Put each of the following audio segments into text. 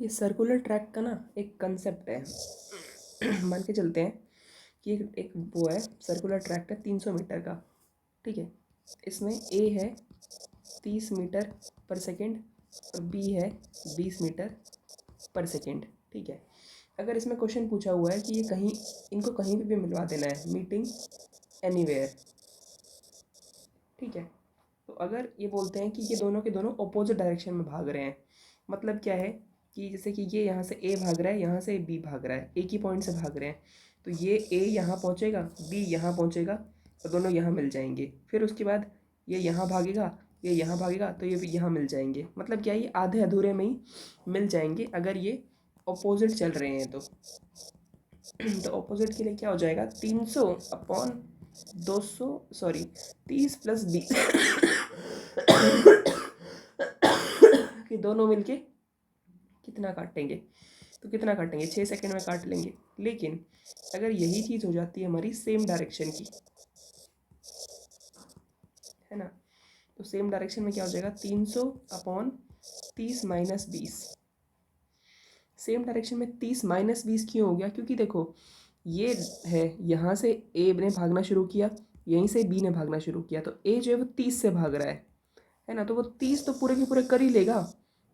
ये circular track का ना एक कंसेप्ट है। मान के चलते हैं कि एक वो है, सर्कुलर ट्रैक है 300 मीटर का। ठीक है, इसमें ए है 30 मीटर पर सेकेंड और बी है 20 मीटर पर सेकेंड। ठीक है, अगर इसमें क्वेश्चन पूछा हुआ है कि ये कहीं, इनको कहीं पे भी मिलवा देना है, मीटिंग एनीवेयर। ठीक है, तो अगर ये बोलते हैं कि ये दोनों के दोनों अपोजिट डायरेक्शन में भाग रहे हैं, मतलब क्या है कि जैसे कि ये यहाँ से ए भाग रहा है, यहाँ से बी भाग रहा है, एक ही पॉइंट से भाग रहे हैं, तो ये ए यहाँ पहुँचेगा, बी यहाँ पहुँचेगा और दोनों यहाँ मिल जाएंगे। फिर उसके बाद ये यहाँ भागेगा, ये यहाँ भागेगा, तो ये भी यहाँ मिल जाएंगे। मतलब क्या, ये आधे अधूरे में ही मिल जाएंगे अगर ये अपोजिट चल रहे हैं तो। तो अपोजिट के लिए क्या हो जाएगा, 300 अपॉन 200, सॉरी 30 प्लस 20 कि दोनों मिलके कितना काटेंगे, तो कितना काटेंगे, 6 सेकंड में काट लेंगे। लेकिन अगर यही चीज़ हो जाती है हमारी सेम डायरेक्शन की, है ना, तो सेम डायरेक्शन में क्या हो जाएगा, 300 अपॉन 30 माइनस 20। सेम डायरेक्शन में 30 माइनस 20 क्यों हो गया, क्योंकि देखो ये है, यहाँ से ए ने भागना शुरू किया, यहीं से बी ने भागना शुरू किया, तो ए जो है वो 30 से भाग रहा है ना, तो वो 30 तो पूरे के पूरे कर ही लेगा,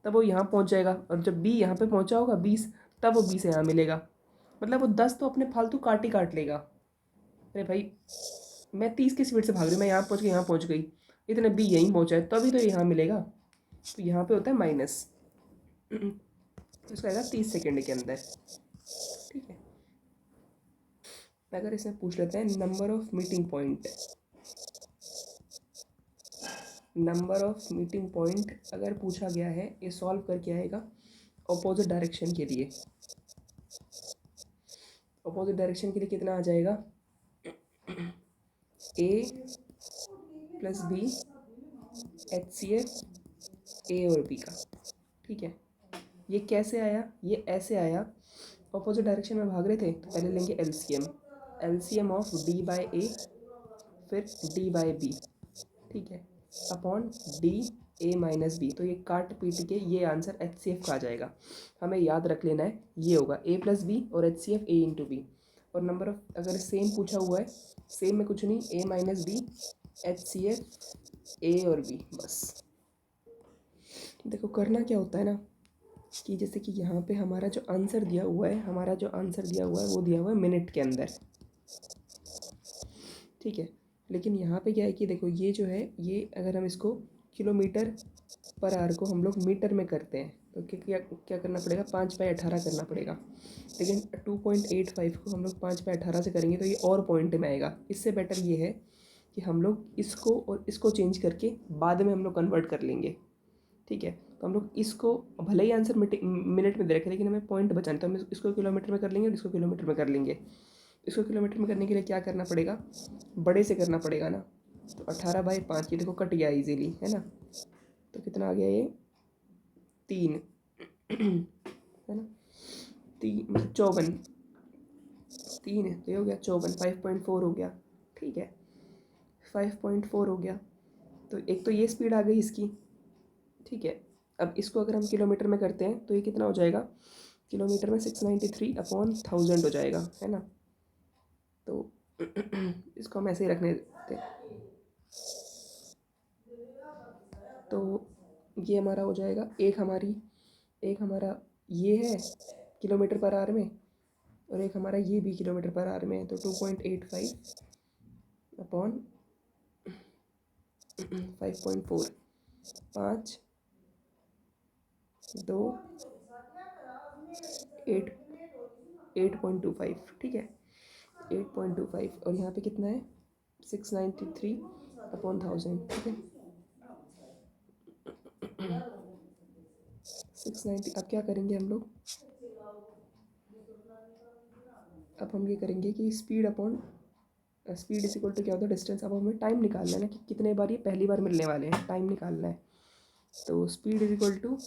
तब वो यहाँ पहुँच जाएगा। और जब बी यहाँ पे पहुँचा होगा 20, तब वो 20 यहाँ मिलेगा। मतलब वो 10 तो अपने फालतू काट ही काट लेगा। अरे भाई, मैं 30 की स्पीड से भाग रही हूँ, मैं यहाँ पहुँच गई, यहाँ पहुँच गई, इतने बी यहीं पहुँचा है, तभी तो यहाँ मिलेगा। तो यहाँ पे होता है माइनस, तो इसका आएगा 30 सेकेंड के अंदर। ठीक है, अगर इसमें पूछ लेते हैं number of meeting point, number of meeting point अगर पूछा गया है, ये सॉल्व करके आएगा अपोजिट डायरेक्शन के लिए। अपोजिट डायरेक्शन के लिए कितना आ जाएगा, ए प्लस बी HCF ए और बी का। ठीक है, ये कैसे आया, ये ऐसे आया, अपोजिट डायरेक्शन में भाग रहे थे तो पहले लेंगे LCM of D by A फिर डी बाई बी। ठीक है, upon D A minus B, तो ये काट पीट के ये आंसर HCF का आ जाएगा। हमें याद रख लेना है, ये होगा ए प्लस बी और HCF ए इंटू बी। और नंबर ऑफ अगर सेम पूछा हुआ है, सेम में कुछ नहीं, ए माइनस बी HCF ए और बी, बस। देखो करना क्या होता है ना, कि जैसे कि यहाँ पे हमारा जो आंसर दिया हुआ है, हमारा जो आंसर दिया हुआ है वो दिया हुआ है मिनट के अंदर। ठीक है, लेकिन यहाँ पे क्या है कि देखो ये जो है, ये अगर हम इसको किलोमीटर पर आवर को हम लोग मीटर में करते हैं तो क्या क्या करना पड़ेगा, 5/18 करना पड़ेगा। लेकिन 2.85 को हम लोग 5/18 से करेंगे तो ये और पॉइंट में आएगा। इससे बेटर ये है कि हम लोग इसको और इसको चेंज करके बाद में हम लोग कन्वर्ट कर लेंगे। ठीक है, तो हम लोग इसको, भले ही आंसर मिनट में दे रखे लेकिन हमें पॉइंट बचाना, तो हम इसको किलोमीटर में कर लेंगे और इसको किलोमीटर में कर लेंगे। इसको किलोमीटर में करने के लिए क्या करना पड़ेगा, बड़े से करना पड़ेगा ना, तो 18/5, ये देखो कट गया इजीली, है ना, तो कितना आ गया ये 3 है ना, 3 मतलब 54, 3 है तो ये हो गया 54, 5.4 हो गया। ठीक है, 5.4 हो गया, तो एक तो ये स्पीड आ गई इसकी। ठीक है, अब इसको अगर हम किलोमीटर में करते हैं तो ये कितना हो जाएगा, किलोमीटर में 693/1000 हो जाएगा, है ना। तो इसको हम ऐसे ही रखने देते हैं, तो ये हमारा हो जाएगा, एक हमारा ये है किलोमीटर पर आवर में, और एक हमारा ये भी किलोमीटर पर आवर में है, तो 2.85 अपॉन 5.4, 5 2 8.25। ठीक है, 8.25, और यहाँ पे कितना है 693/1000। ठीक है, 690। अब क्या करेंगे हम लोग, अब हम ये करेंगे कि speed upon speed is equal to क्या होता है, डिस्टेंस। अब हमें टाइम निकालना है ना कि कितने बार ये पहली बार मिलने वाले हैं, टाइम निकालना है। तो speed is equal to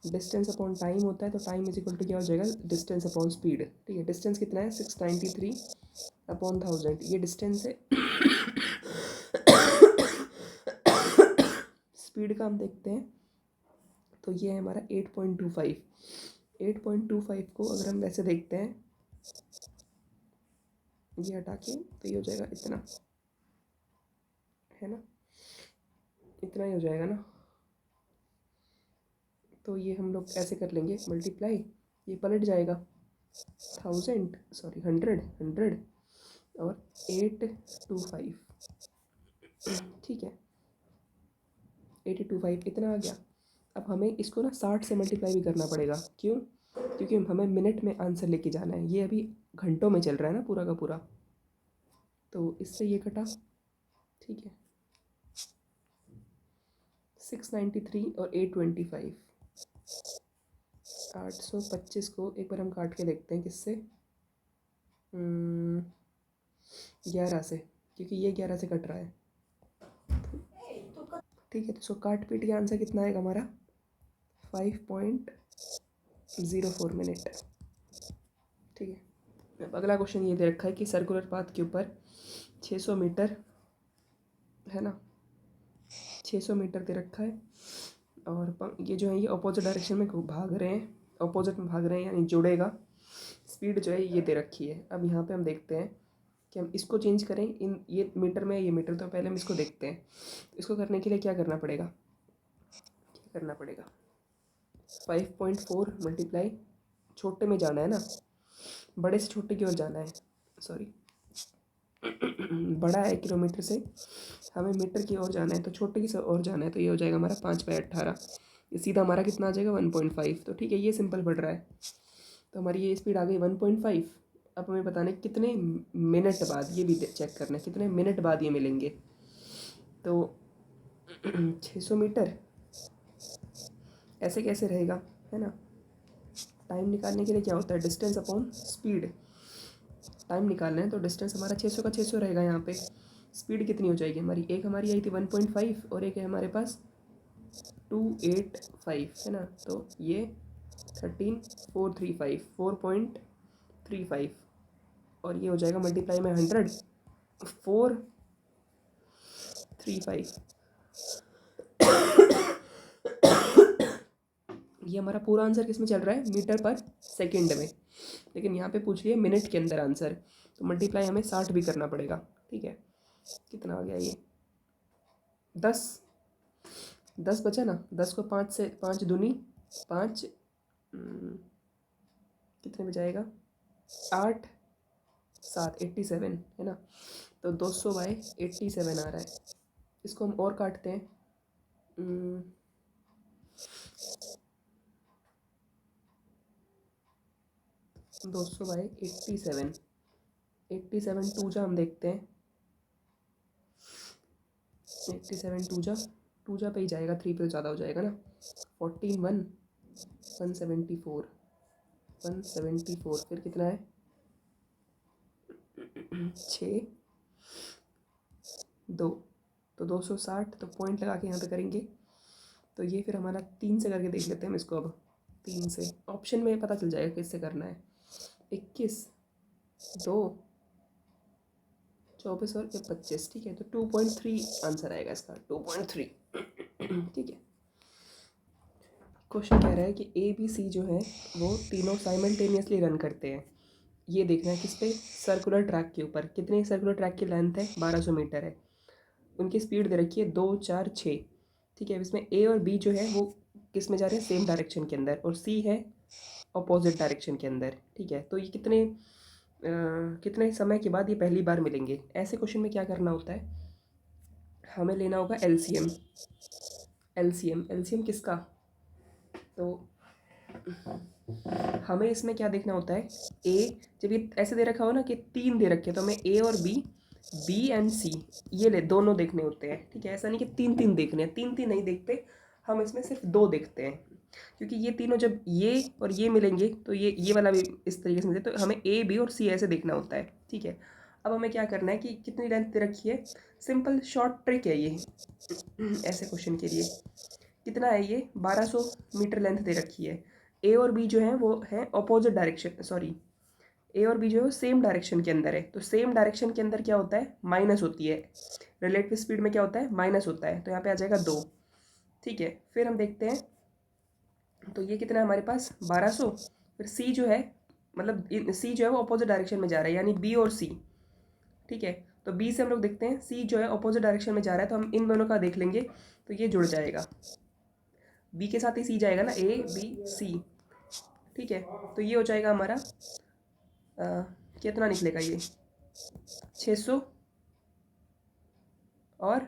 distance upon time होता है, तो टाइम इज इक्वल टू क्या हो जाएगा, डिस्टेंस अपॉन स्पीड। ठीक है, डिस्टेंस कितना है 693/1000, ये डिस्टेंस है। स्पीड का हम देखते हैं, तो ये है हमारा 8.25, 8.25 को अगर हम वैसे देखते हैं, ये हटा के, तो ये हो जाएगा इतना, है ना, इतना ही हो जाएगा ना। तो ये हम लोग ऐसे कर लेंगे मल्टीप्लाई, ये पलट जाएगा 100 और 825, ठीक है, 825 इतना आ गया। अब हमें इसको ना 60 से मल्टीप्लाई भी करना पड़ेगा। क्यों? क्योंकि हमें मिनट में आंसर लेके जाना है, ये अभी घंटों में चल रहा है ना पूरा का पूरा, तो इससे ये कटा, ठीक है। 693 और 825, 825 को एक बार हम काट के देखते हैं किससे, 11 से, क्योंकि ये 11 से कट रहा है, ठीक है। तो इसको काट पीट के आंसर कितना आएगा हमारा, 5.04 मिनट, ठीक है। अब अगला क्वेश्चन ये दे रखा है कि सर्कुलर पाथ के ऊपर 600 मीटर, है ना, 600 मीटर दे रखा है, और ये जो है ये अपोजिट डायरेक्शन में भाग रहे हैं, अपोजिट में भाग रहे हैं, यानी जुड़ेगा। स्पीड जो है ये दे रखी है। अब यहाँ पे हम देखते हैं कि हम इसको चेंज करें, इन ये मीटर में, ये मीटर, तो पहले हम इसको देखते हैं। इसको करने के लिए क्या करना पड़ेगा, 5.4 मल्टीप्लाई, छोटे में जाना है ना, बड़े से छोटे की ओर जाना है, सॉरी बड़ा है किलोमीटर से, हमें मीटर की ओर जाना है, तो छोटे की ओर जाना है, तो ये हो जाएगा हमारा 5/18, ये सीधा हमारा कितना आ जाएगा 1.5। तो ठीक है, ये सिंपल पड़ रहा है। तो हमारी ये स्पीड आ गई 1.5। अब हमें बताना है कितने मिनट बाद, ये भी चेक करना है कितने मिनट बाद ये मिलेंगे। तो 600 मीटर ऐसे कैसे रहेगा, है ना। टाइम निकालने के लिए क्या होता है, डिस्टेंस अपॉन स्पीड। टाइम निकालना है तो डिस्टेंस हमारा 600 का 600 रहेगा यहाँ पे। स्पीड कितनी हो जाएगी हमारी, एक हमारी आई थी 1.5 और एक है हमारे पास 285, है ना। तो ये 13435, 4.35, और ये हो जाएगा मल्टीप्लाई में 100, 435। ये हमारा पूरा आंसर किस में चल रहा है, मीटर पर सेकंड में, लेकिन यहाँ पे पूछ लिया मिनट के अंदर आंसर, तो मल्टीप्लाई हमें 60 भी करना पड़ेगा, ठीक है। कितना आ गया ये, 10 बचा ना, 10 को 5 से, 5 दूनी 5, कितने में जाएगा, 8 7 87, है ना। तो 200/87 आ रहा है। इसको हम और काटते हैं, 200/87, 87 टू जा हम देखते हैं, 87 टू जा पे ही जाएगा, 3 पे ज़्यादा हो जाएगा ना। 14 174, फिर कितना है 6 2, तो 260, तो पॉइंट लगा के यहाँ पे करेंगे, तो ये फिर हमारा 3 से करके देख लेते हैं हम इसको। अब 3 से ऑप्शन में पता चल जाएगा किससे करना है, 21 2 24 और 25, ठीक है। तो 2.3 आंसर आएगा इसका, 2.3 ठीक है। क्वेश्चन कह रहा है कि ABC जो है वो तीनों साइमल्टेनियसली रन करते हैं। ये देखना है किस पे, सर्कुलर ट्रैक के ऊपर। कितने सर्कुलर ट्रैक की लेंथ है, 1200 मीटर है। उनकी स्पीड दे रखी है 2 4 6, ठीक है। इसमें A और B जो है वो किस में जा रहे हैं, सेम डायरेक्शन के अंदर, और C है अपोजिट डायरेक्शन के अंदर, ठीक है। तो ये कितने समय के बाद ये पहली बार मिलेंगे। ऐसे क्वेश्चन में क्या करना होता है, हमें लेना होगा LCM। LCM किसका, तो हमें इसमें क्या देखना होता है, जब ये ऐसे दे रखा हो ना कि 3 दे रखे, तो हमें A और B एंड C ये दोनों देखने होते हैं, ठीक है। ऐसा नहीं कि 3 देखने हैं, 3 नहीं देखते हम, इसमें सिर्फ 2 देखते हैं, क्योंकि ये तीनों जब ये और ये मिलेंगे तो ये वाला भी इस तरीके से मिलते, तो हमें A B और C ऐसे देखना होता है, ठीक है। अब हमें क्या करना है कि कितनी लेंथ दे रखी है, सिंपल शॉर्ट ट्रिक है ये ऐसे क्वेश्चन के लिए। कितना है ये, 1200 मीटर लेंथ दे रखी है। A और B जो है वो है अपोजिट डायरेक्शन, सॉरी A और B जो है वो सेम डायरेक्शन के अंदर है। तो सेम डायरेक्शन के अंदर क्या होता है, माइनस होती है। रिलेटिव स्पीड में क्या होता है, माइनस होता है, तो यहाँ पे आ जाएगा 2, ठीक है। फिर हम देखते हैं तो ये कितना है हमारे पास 1200। फिर सी जो है मतलब सी जो है वो अपोजिट डायरेक्शन में जा रहा है, यानी बी और सी। ठीक है, तो बी से हम लोग देखते हैं सी जो है अपोजिट डायरेक्शन में जा रहा है, तो हम इन दोनों का देख लेंगे तो ये जुड़ जाएगा। बी के साथ ही सी जाएगा ना, ए बी सी। ठीक है, तो ये हो जाएगा हमारा कितना निकलेगा ये 600 और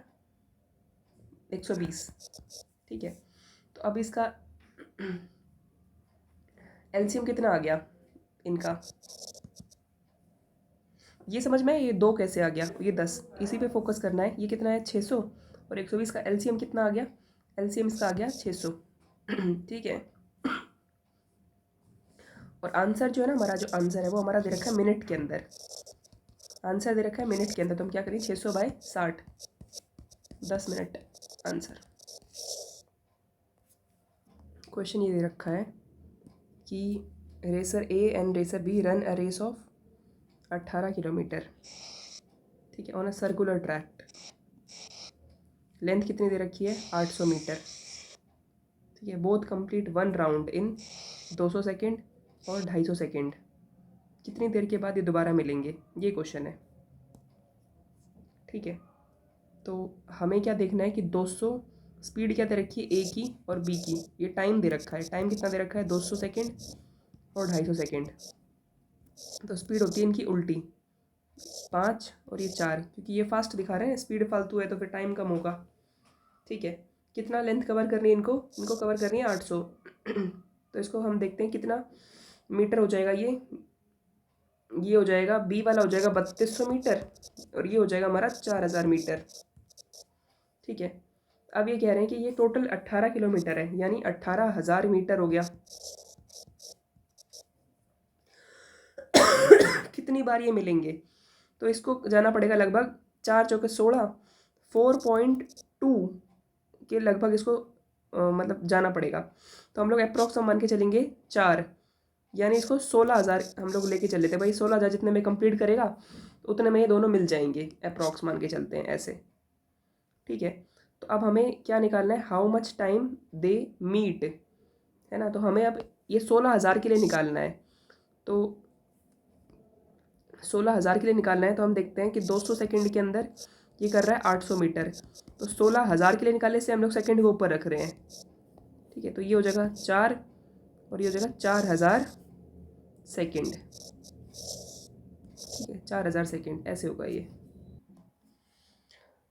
120। ठीक है, तो अब इसका एलसीएम कितना आ गया इनका, ये समझ में है ये 2 कैसे आ गया, ये 10, इसी पे फोकस करना है। ये कितना है 600 और 120 का एलसीएम कितना आ गया, एलसीएम इसका आ गया 600। ठीक है, और आंसर जो है ना हमारा, जो आंसर है वो हमारा दे रखा है मिनट के अंदर, आंसर दे रखा है मिनट के अंदर। तो हम क्या करें 600/60, 10 मिनट आंसर। क्वेश्चन ये दे रखा है कि racer A and racer B run a race of 18 kilometre, ठीक है, on a circular track. Length कितनी दे रखी है 800 मीटर। ठीक है, both complete 1 round in 200 second और 250 सेकेंड। कितनी देर के बाद ये दोबारा मिलेंगे, ये क्वेश्चन है। ठीक है, तो हमें क्या देखना है कि 200 स्पीड क्या दे रखी है ए की और बी की, ये टाइम दे रखा है, टाइम कितना दे रखा है 200 सेकेंड और 250 सेकेंड। तो स्पीड होती है इनकी उल्टी, 5 और ये 4, क्योंकि ये फास्ट दिखा रहे हैं, स्पीड फालतू है तो फिर टाइम कम होगा। ठीक है, कितना लेंथ कवर करनी है इनको, इनको कवर करनी है 800। तो इसको हम देखते हैं कितना मीटर हो जाएगा। ये हो जाएगा, बी वाला हो जाएगा 3200 मीटर और ये हो जाएगा हमारा 4000 मीटर। ठीक है, अब ये कह रहे हैं कि ये टोटल 18 किलोमीटर है, यानी 18,000 मीटर हो गया। कितनी बार ये मिलेंगे, तो इसको जाना पड़ेगा लगभग 4 चौके 16, 4.2 के लगभग इसको मतलब जाना पड़ेगा। तो हम लोग अप्रॉक्स मान के चलेंगे 4, यानी इसको 16,000 हम लोग लेके चले थे भाई, 16,000 जितने में कंप्लीट करेगा उतने में ये दोनों मिल जाएंगे, अप्रॉक्स मान के चलते हैं ऐसे। ठीक है, तो अब हमें क्या निकालना है, how much time they meet, है ना। तो हमें अब ये 16,000 के लिए निकालना है, तो 16,000 के लिए निकालना है तो हम देखते हैं कि 200 सेकेंड के अंदर ये कर रहा है 800 मीटर। तो 16,000 के लिए निकालने से हम लोग सेकेंड को ऊपर रख रहे हैं। ठीक है, तो ये हो जाएगा 4 और ये हो जाएगा 4,000 सेकेंड। ठीक है, 4,000 सेकेंड ऐसे होगा ये।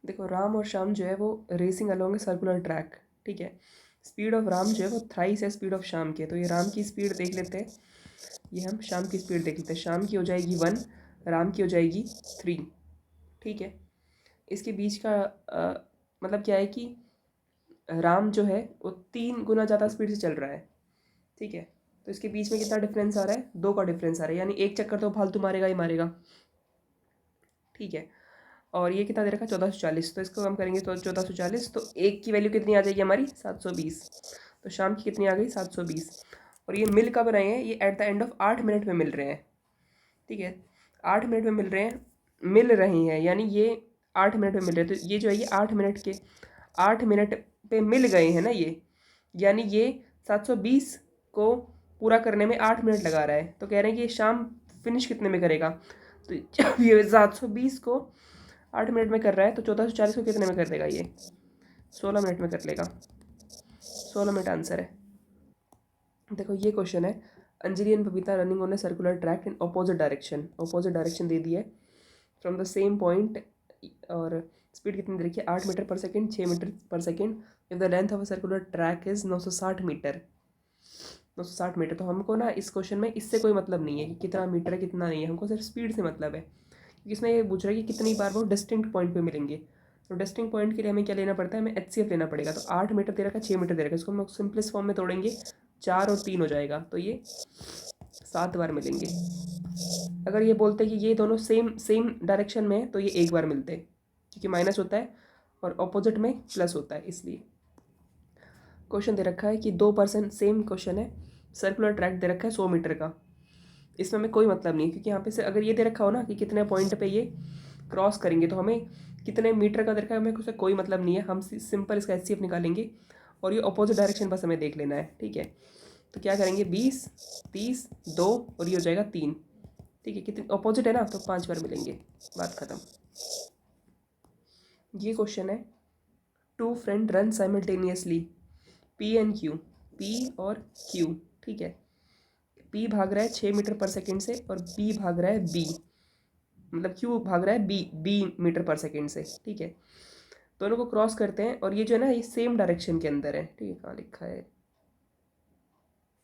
देखो राम और श्याम जो है वो रेसिंग अलोंग ए सर्कुलर ट्रैक। ठीक है, स्पीड ऑफ राम जो है वो थ्राइस है स्पीड ऑफ श्याम के। तो ये राम की स्पीड देख लेते हैं, ये हम श्याम की स्पीड देख लेते हैं। श्याम की हो जाएगी 1, राम की हो जाएगी 3। ठीक है, इसके बीच का मतलब क्या है कि राम जो है वो 3 गुना ज़्यादा स्पीड से चल रहा है। ठीक है, तो इसके बीच में कितना डिफरेंस आ रहा है, 2 का डिफरेंस आ रहा है, यानी एक चक्कर तो फालतू मारेगा ही मारेगा। ठीक है, और ये कितना दे रखा है 1440, तो इसको हम करेंगे तो 1440, तो एक की वैल्यू कितनी आ जाएगी हमारी 720। तो शाम की कितनी आ गई 720। और ये मिल कब रहे हैं, ये at the end of 8 minute में मिल रहे हैं। ठीक है, 8 मिनट में मिल रही हैं, यानी ये 8 मिनट में मिल रहे हैं। तो ये जो है ये 8 मिनट के 8 मिनट पे मिल गए हैं ना ये, यानी ये 720 को पूरा करने में 8 मिनट लगा रहा है। तो कह रहे हैं कि ये शाम फिनिश कितने में करेगा, तो जब ये 720 को 8 मिनट में कर रहा है तो 1440 को कितने में कर देगा, ये 16 मिनट में कर लेगा। 16 मिनट आंसर है। देखो ये क्वेश्चन है, Anjali and Babita running on a circular track in opposite direction दे दी है फ्रॉम द सेम पॉइंट, और स्पीड कितनी दे रखी है 8 metre per second, 6 metre per second. If the length of a circular track is 960 metre, 960 metre. तो हमको ना इस क्वेश्चन में इससे कोई मतलब नहीं है कि कितना मीटर है कितना नहीं है, हमको सिर्फ स्पीड से मतलब है, क्योंकि इसमें ये पूछ रहा है कि कितनी बार वो डिस्टिंक्ट पॉइंट पे मिलेंगे। तो डिस्टिंक्ट पॉइंट के लिए हमें क्या लेना पड़ता है, हमें HCF लेना पड़ेगा। तो 8 मीटर दे रखा है, 6 मीटर दे रखा है, इसको हम सिंपलेस्ट फॉर्म में तोड़ेंगे, 4 और 3 हो जाएगा, तो ये 7 बार मिलेंगे। अगर ये बोलते कि ये दोनों सेम डायरेक्शन में है तो ये 1 बार मिलते हैं, क्योंकि माइनस होता है और ऑपोजिट में प्लस होता है, इसलिए। क्वेश्चन दे रखा है कि 2 पर्सन, सेम क्वेश्चन है, सर्कुलर ट्रैक दे रखा है 100 मीटर का। इसमें हमें कोई मतलब नहीं है, क्योंकि यहाँ पे से अगर ये दे रखा हो ना कि कितने पॉइंट पे ये क्रॉस करेंगे, तो हमें कितने मीटर का दे रखा है, हमें उससे कोई मतलब नहीं है। हम सिंपल इसका HCF निकालेंगे और ये अपोजिट डायरेक्शन बस हमें देख लेना है, ठीक है। तो क्या करेंगे, 20, 30, 2 और ये हो जाएगा 3, ठीक है। कितने अपोजिट है ना, तो 5 बार मिलेंगे, बात खत्म। ये क्वेश्चन है, two friend run simultaneously P and Q, P और क्यू, ठीक है। पी भाग रहा है 6 मीटर पर सेकेंड से और बी भाग रहा है बी, मतलब क्यू भाग रहा है बी मीटर पर सेकेंड से, ठीक है। दोनों को क्रॉस करते हैं और ये जो है ना, ये सेम डायरेक्शन के अंदर है, ठीक है। कहाँ लिखा है,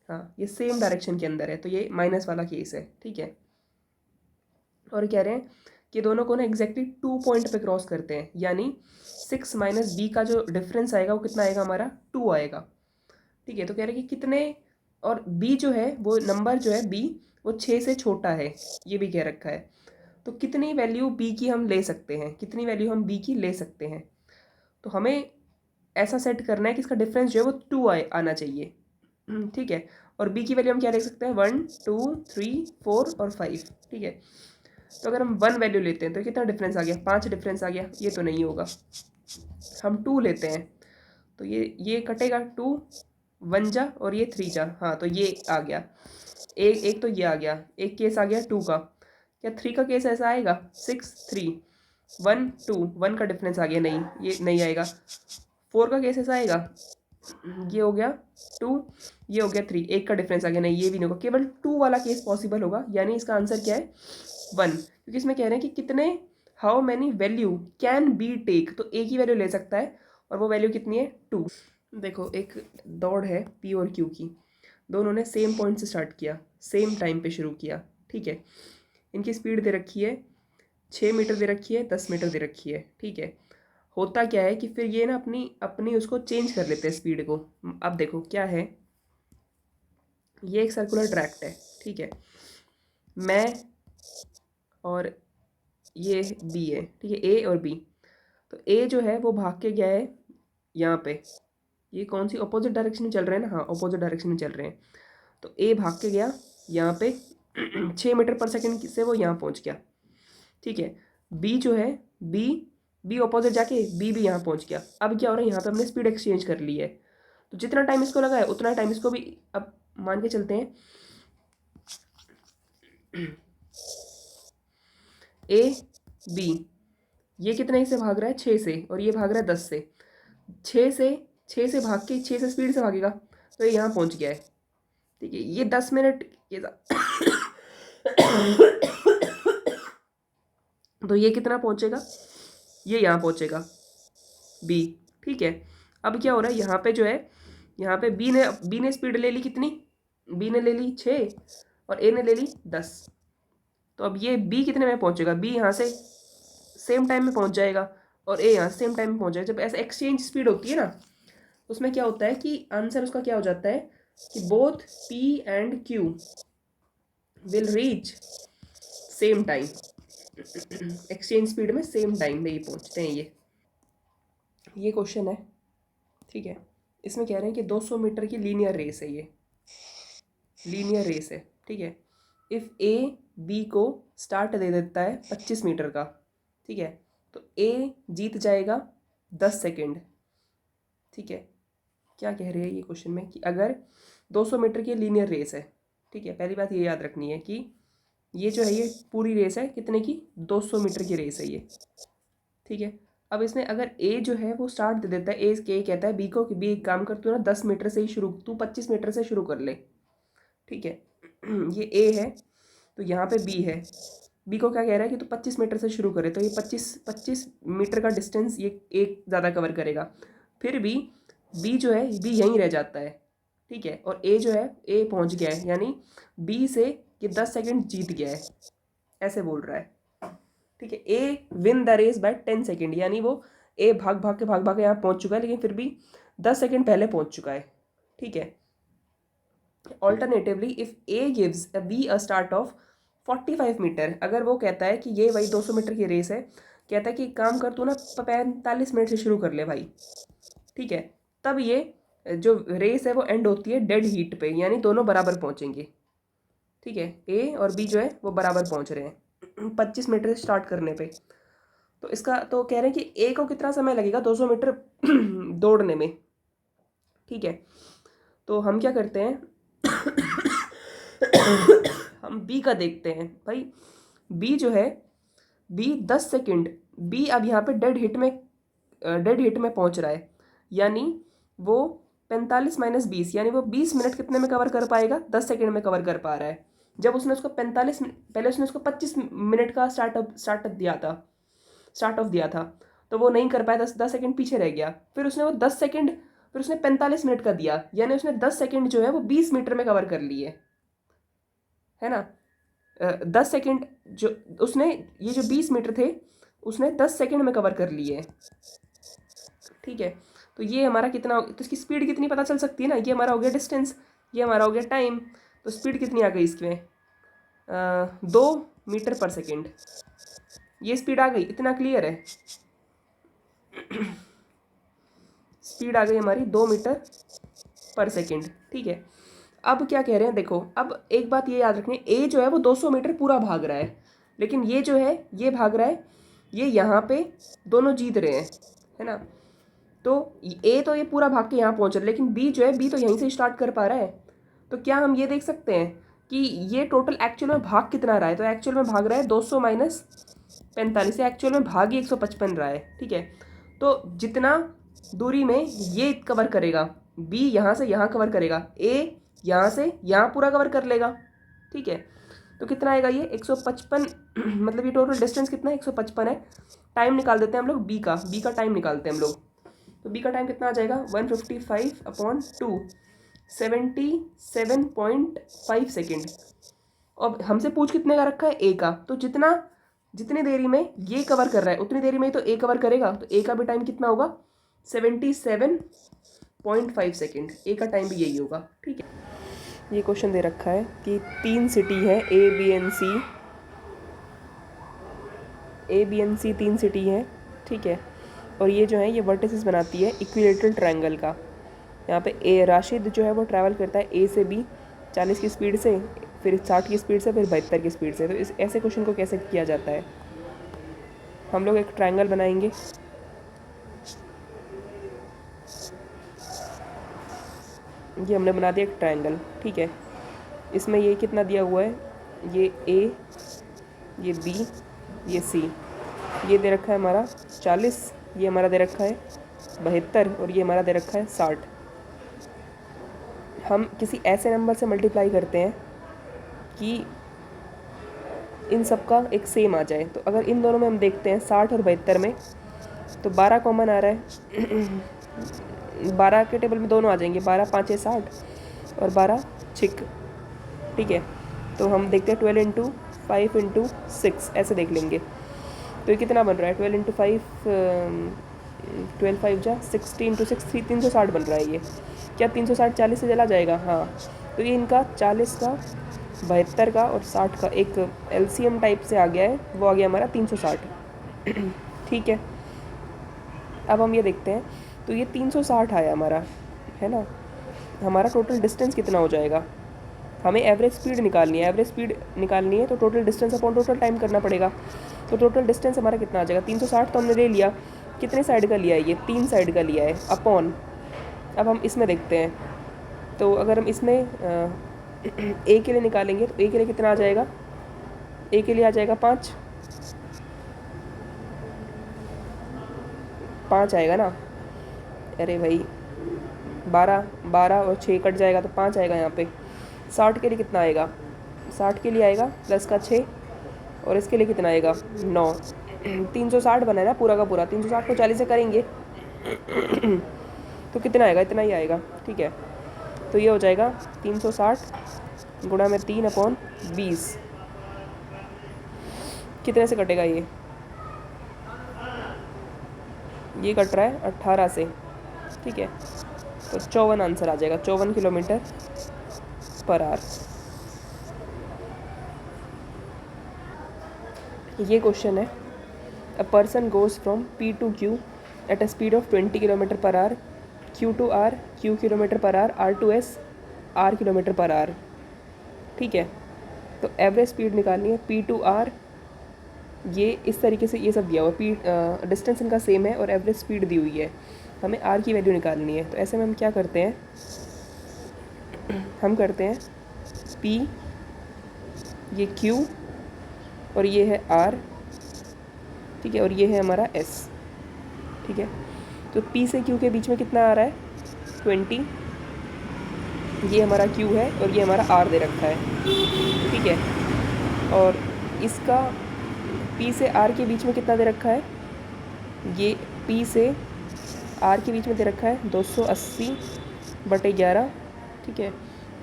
हाँ, ये सेम डायरेक्शन के अंदर है, तो ये माइनस वाला केस है, ठीक है। और कह रहे हैं कि दोनों को ना एग्जैक्टली 2 पॉइंट पे क्रॉस करते हैं, यानी 6 माइनस बी का जो डिफरेंस आएगा वो कितना आएगा, हमारा 2 आएगा, ठीक है। तो कह रहे हैं कि कितने, और बी जो है वो नंबर जो है बी वो 6 से छोटा है, ये भी कह रखा है। तो कितनी वैल्यू बी की हम ले सकते हैं, कितनी वैल्यू हम बी की ले सकते हैं। तो हमें ऐसा सेट करना है कि इसका डिफरेंस जो है वो 2 आना चाहिए, ठीक है। और बी की वैल्यू हम क्या ले सकते हैं, 1, 2, 3, 4 और 5, ठीक है। तो अगर हम 1 वैल्यू लेते हैं तो कितना डिफरेंस आ गया, 5 डिफरेंस आ गया, ये तो नहीं होगा। हम 2 लेते हैं तो ये कटेगा, 2 1 जा और ये 3 जा, हाँ, तो ये आ गया एक एक, तो ये आ गया एक केस आ गया 2 का। क्या 3 का केस ऐसा आएगा, 6, 3, 1, 2, 1 का डिफरेंस आ गया, नहीं, ये नहीं आएगा। 4 का केस ऐसा आएगा, ये हो गया 2, ये हो गया 3, एक का डिफरेंस आ गया, नहीं, ये भी नहीं होगा। केवल 2 वाला केस पॉसिबल होगा, यानी इसका आंसर क्या है, 1, क्योंकि इसमें कह रहे हैं कि कितने, how many value can be take, तो एक ही वैल्यू ले सकता है और वो वैल्यू कितनी है, 2। देखो, एक दौड़ है पी और क्यू की, दोनों ने सेम पॉइंट से स्टार्ट किया, सेम टाइम पे शुरू किया, ठीक है। इनकी स्पीड दे रखी है 6 मीटर दे रखी है, 10 मीटर दे रखी है, ठीक है। होता क्या है कि फिर ये ना अपनी अपनी उसको चेंज कर लेते हैं स्पीड को। अब देखो क्या है, ये एक सर्कुलर ट्रैक्ट है, ठीक है। मैं और ये बी है, ठीक है, ए और बी। तो ए जो है वो भाग के गया है यहाँ पे, ये कौन सी अपोजिट डायरेक्शन में चल रहे हैं ना, हाँ, अपोजिट डायरेक्शन में चल रहे हैं। तो ए भाग के गया यहाँ पे 6 मीटर पर सेकेंड से वो यहाँ पहुँच गया, ठीक है। बी जो है, बी बी अपोजिट जाके बी भी यहाँ पहुँच गया। अब क्या हो रहा है, यहाँ पे हमने स्पीड एक्सचेंज कर ली है, तो जितना टाइम इसको लगा है उतना टाइम इसको भी, अब मान के चलते हैं ए बी, ये कितने से भाग रहा है, 6 से, और ये भाग रहा है 10 से। 6 से भाग के 6 से स्पीड से भागेगा तो ये यहाँ पहुँच गया है, ठीक है। ये 10 मिनट ये तो ये कितना पहुँचेगा, ये यहाँ पहुँचेगा बी, ठीक है। अब क्या हो रहा है, यहाँ पे जो है, यहाँ पे बी ने स्पीड ले ली कितनी, बी ने ले ली 6 और ए ने ले ली 10। तो अब ये बी कितने में पहुँचेगा, बी यहाँ से सेम टाइम में पहुँच जाएगा और ए यहाँ से सेम टाइम में पहुँच जाएगा। जब ऐसा एक्सचेंज स्पीड होती है ना, उसमें क्या होता है कि आंसर उसका क्या हो जाता है कि both P and Q will reach same time, exchange speed में सेम टाइम में ही पहुँचते हैं। ये क्वेश्चन है, ठीक है। इसमें कह रहे हैं कि 200 मीटर की लीनियर रेस है, ये लीनियर रेस है, ठीक है। इफ़ ए बी को स्टार्ट दे देता है 25 मीटर का, ठीक है, तो ए जीत जाएगा 10 सेकेंड, ठीक है। क्या कह रहे हैं ये क्वेश्चन में कि अगर 200 मीटर की लीनियर रेस है, ठीक है, पहली बात ये याद रखनी है कि ये जो है ये पूरी रेस है कितने की, 200 मीटर की रेस है ये, ठीक है। अब इसमें अगर ए जो है वो स्टार्ट दे देता है, ए के कहता है बी को कि बी एक काम कर, तू ना 10 मीटर से ही शुरू, तू 25 मीटर से शुरू कर ले, ठीक है। ये ए है तो यहाँ पे बी है, बी को क्या कह रहा है कि तू 25 मीटर से शुरू करे, तो ये 25 मीटर का डिस्टेंस ये एक ज़्यादा कवर करेगा। फिर भी बी जो है बी यहीं रह जाता है, ठीक है। और ए जो है ए पहुँच गया है, यानी बी से ये 10 सेकेंड जीत गया है, ऐसे बोल रहा है, ठीक है। A win the race by 10 second, यानी वो ए भाग भाग के यहाँ पहुँच चुका है, लेकिन फिर भी 10 सेकेंड पहले पहुँच चुका है, ठीक है। Alternatively if A gives B a start of 45 metre, अगर वो कहता है कि ये भाई 200 मीटर की रेस है, कहता है कि काम कर तू ना 45 मिनट से शुरू कर ले भाई, ठीक है। तब ये जो रेस है वो एंड होती है डेड हीट पे, यानी दोनों बराबर पहुँचेंगे, ठीक है। ए और बी जो है वो बराबर पहुँच रहे हैं 25 मीटर से स्टार्ट करने पे। तो इसका तो कह रहे हैं कि ए को कितना समय लगेगा 200 मीटर दौड़ने में, ठीक है, तो हम क्या करते हैं हम बी का देखते हैं भाई। बी जो है, बी 10 सेकंड, बी अब यहाँ पे डेड हिट में पहुँच रहा है, यानी वो 45 माइनस 20, यानी वो 20 मिनट कितने में कवर कर पाएगा, 10 सेकंड में कवर कर पा रहा है। जब उसने उसको 45 पहले उसने उसको 25 मिनट का स्टार्ट ऑफ दिया था, तो वो नहीं कर पाया, 10 सेकंड पीछे रह गया। फिर उसने वो 10 सेकंड, फिर उसने 45 मिनट का दिया, यानी उसने 10 सेकंड जो है वो 20 मीटर में कवर कर लिए, है ना। 10 सेकंड जो उसने, ये जो 20 मीटर थे उसने 10 सेकंड में कवर कर लिए, ठीक है। तो ये हमारा कितना, तो इसकी स्पीड कितनी पता चल सकती है ना, ये हमारा हो गया डिस्टेंस, ये हमारा हो गया टाइम। तो स्पीड कितनी आ गई इसमें, 2 मीटर पर सेकंड, ये स्पीड आ गई। इतना क्लियर है, स्पीड आ गई हमारी 2 मीटर पर सेकंड, ठीक है। अब क्या कह रहे हैं देखो, अब एक बात ये याद रखनी, ए जो है वो 200 मीटर पूरा भाग रहा है, लेकिन ये जो है ये भाग रहा है, ये यहाँ पे दोनों जीत रहे हैं, है ना। तो ए तो ये पूरा भाग के यहाँ पहुँच रहा है, लेकिन बी जो है, बी तो यहीं से स्टार्ट कर पा रहा है। तो क्या हम ये देख सकते हैं कि ये टोटल एक्चुअल में भाग कितना रहा है, तो एक्चुअल में भाग रहा है 200 माइनस 45, एक्चुअल में भाग ही 155 रहा है, ठीक है। तो जितना दूरी में ये कवर करेगा, बी यहाँ से यहाँ कवर करेगा, ए यहाँ से यहाँ पूरा कवर कर लेगा, ठीक है। तो कितना आएगा ये 155 मतलब ये टोटल डिस्टेंस कितना है, 155 है। टाइम निकाल देते हैं हम लोग, बी का टाइम निकालते हैं हम लोग। तो बी का टाइम कितना आ जाएगा, 155/2, 77.5 सेकेंड। अब हमसे पूछ कितने का रखा है, ए का, तो जितनी देरी में ये कवर कर रहा है उतनी देरी में ही तो ए कवर करेगा, तो ए का भी टाइम कितना होगा, 77.5 सेकेंड। ए का टाइम भी यही होगा, ठीक है। ये क्वेश्चन दे रखा है कि 3 सिटी है A B and C 3 city है, ठीक है। और ये जो है ये वर्टिसेस बनाती है इक्विलेटरल ट्रायंगल का। यहाँ पे ए राशिद जो है वो ट्रैवल करता है ए से बी 40 की स्पीड से, फिर 60 की स्पीड से, फिर 72 की स्पीड से। तो इस ऐसे क्वेश्चन को कैसे किया जाता है, हम लोग एक ट्रायंगल बनाएंगे। ये हमने बना दिया एक ट्रायंगल, ठीक है। इसमें ये कितना दिया हुआ है, ये ए, ये बी, ये सी, ये दे रखा है हमारा 40, ये हमारा दे रखा है 72, और ये हमारा दे रखा है 60। हम किसी ऐसे नंबर से मल्टीप्लाई करते हैं कि इन सब का एक सेम आ जाए। तो अगर इन दोनों में हम देखते हैं 60 और 72 में, तो 12 कॉमन आ रहा है 12 के टेबल में दोनों आ जाएंगे, 12 5 60 और 12 6, ठीक है। तो हम देखते हैं 12 इंटू 5 इंटू 6, ऐसे देख लेंगे। तो ये कितना बन रहा है, 12 इंटू 5 12 5 जा 60 इंटू 6 360 बन रहा है। ये क्या 360 40 से चला जाएगा, हाँ। तो ये इनका 40 का 72 का और 60 का एक एलसीएम टाइप से आ गया है, वो आ गया हमारा 360, ठीक है। अब हम ये देखते हैं, तो ये 360 आया हमारा, है ना। हमारा टोटल डिस्टेंस कितना हो जाएगा, हमें एवरेज स्पीड निकालनी है। एवरेज स्पीड निकालनी है तो total distance upon total time करना पड़ेगा। तो टोटल डिस्टेंस हमारा कितना आ जाएगा, 360 तो हमने ले लिया, कितने साइड का लिया है, ये 3 साइड का लिया है, अपॉन। अब हम इसमें देखते हैं, तो अगर हम इसमें ए के लिए निकालेंगे तो ए के लिए कितना आ जाएगा, ए के लिए आ जाएगा 5 आएगा ना। अरे भाई 12 और 6 कट जाएगा तो 5 आएगा यहाँ पे। 60 के लिए कितना आएगा, 60 के लिए आएगा प्लस का 6, और इसके लिए कितना आएगा 9। 360 बना है ना पूरा का पूरा, 360 को 40 से करेंगे तो कितना आएगा, इतना ही आएगा, ठीक है। तो ये हो जाएगा 360 गुणा में 3/20, कितने से कटेगा ये कट रहा है 18 से, ठीक है। तो 54 आंसर आ जाएगा, 54 किलोमीटर पर आवर। ये क्वेश्चन है, a person goes from P to Q at a speed of 20 kilometre per hour, Q to R Q kilometre per hour, R to S R kilometre per hour, ठीक है। तो average speed निकालनी है, P to R, ये इस तरीके से ये सब दिया हुआ है, डिस्टेंस इनका सेम है और एवरेज स्पीड दी हुई है। हमें आर की वैल्यू निकालनी है। तो ऐसे में हम क्या करते हैं, हम करते हैं पी, ये क्यू और ये है आर, ठीक है, और ये है हमारा एस, ठीक है। तो पी से क्यू के बीच में कितना आ रहा है 20, ये हमारा क्यू है और ये हमारा आर दे रखा है, ठीक है। और इसका पी से आर के बीच में कितना दे रखा है, ये पी से आर के बीच में दे रखा है 280/11, ठीक है।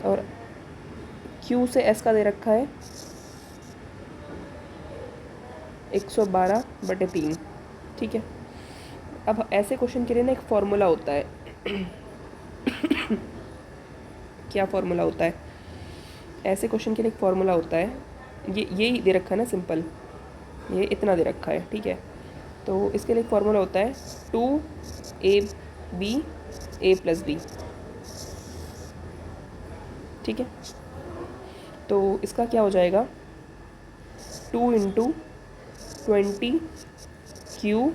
और क्यू से एस का दे रखा है 112/3, ठीक है। अब ऐसे क्वेश्चन के लिए ना एक फॉर्मूला होता है क्या फॉर्मूला होता है, ऐसे क्वेश्चन के लिए एक फॉर्मूला होता है, ये यही दे रखा है ना, सिंपल ये इतना दे रखा है, ठीक है। तो इसके लिए एक फॉर्मूला होता है 2ab a+b, ठीक है। तो इसका क्या हो जाएगा 2 × 20 q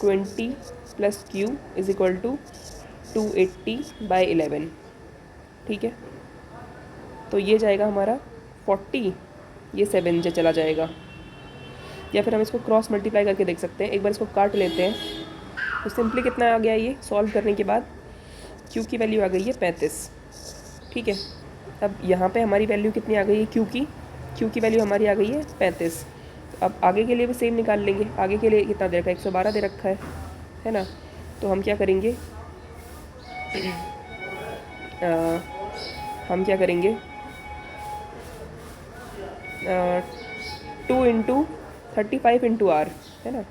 20 + q = 280/11, ठीक है। तो ये जाएगा हमारा 40, ये 7 से चला जाएगा। या फिर हम इसको क्रॉस मल्टीप्लाई करके देख सकते हैं, एक बार इसको काट लेते हैं। तो सिंपली कितना आ गया ये सॉल्व करने के बाद, q की वैल्यू आ गई है 35, ठीक है। अब यहाँ पे हमारी वैल्यू कितनी आ गई है q की वैल्यू हमारी आ गई है 35। तो अब आगे के लिए भी सेम निकाल लेंगे। आगे के लिए कितना दे रखा है 112 दे रखा है ना। तो हम क्या करेंगे हम क्या करेंगे 2 × 35 × r, है ना।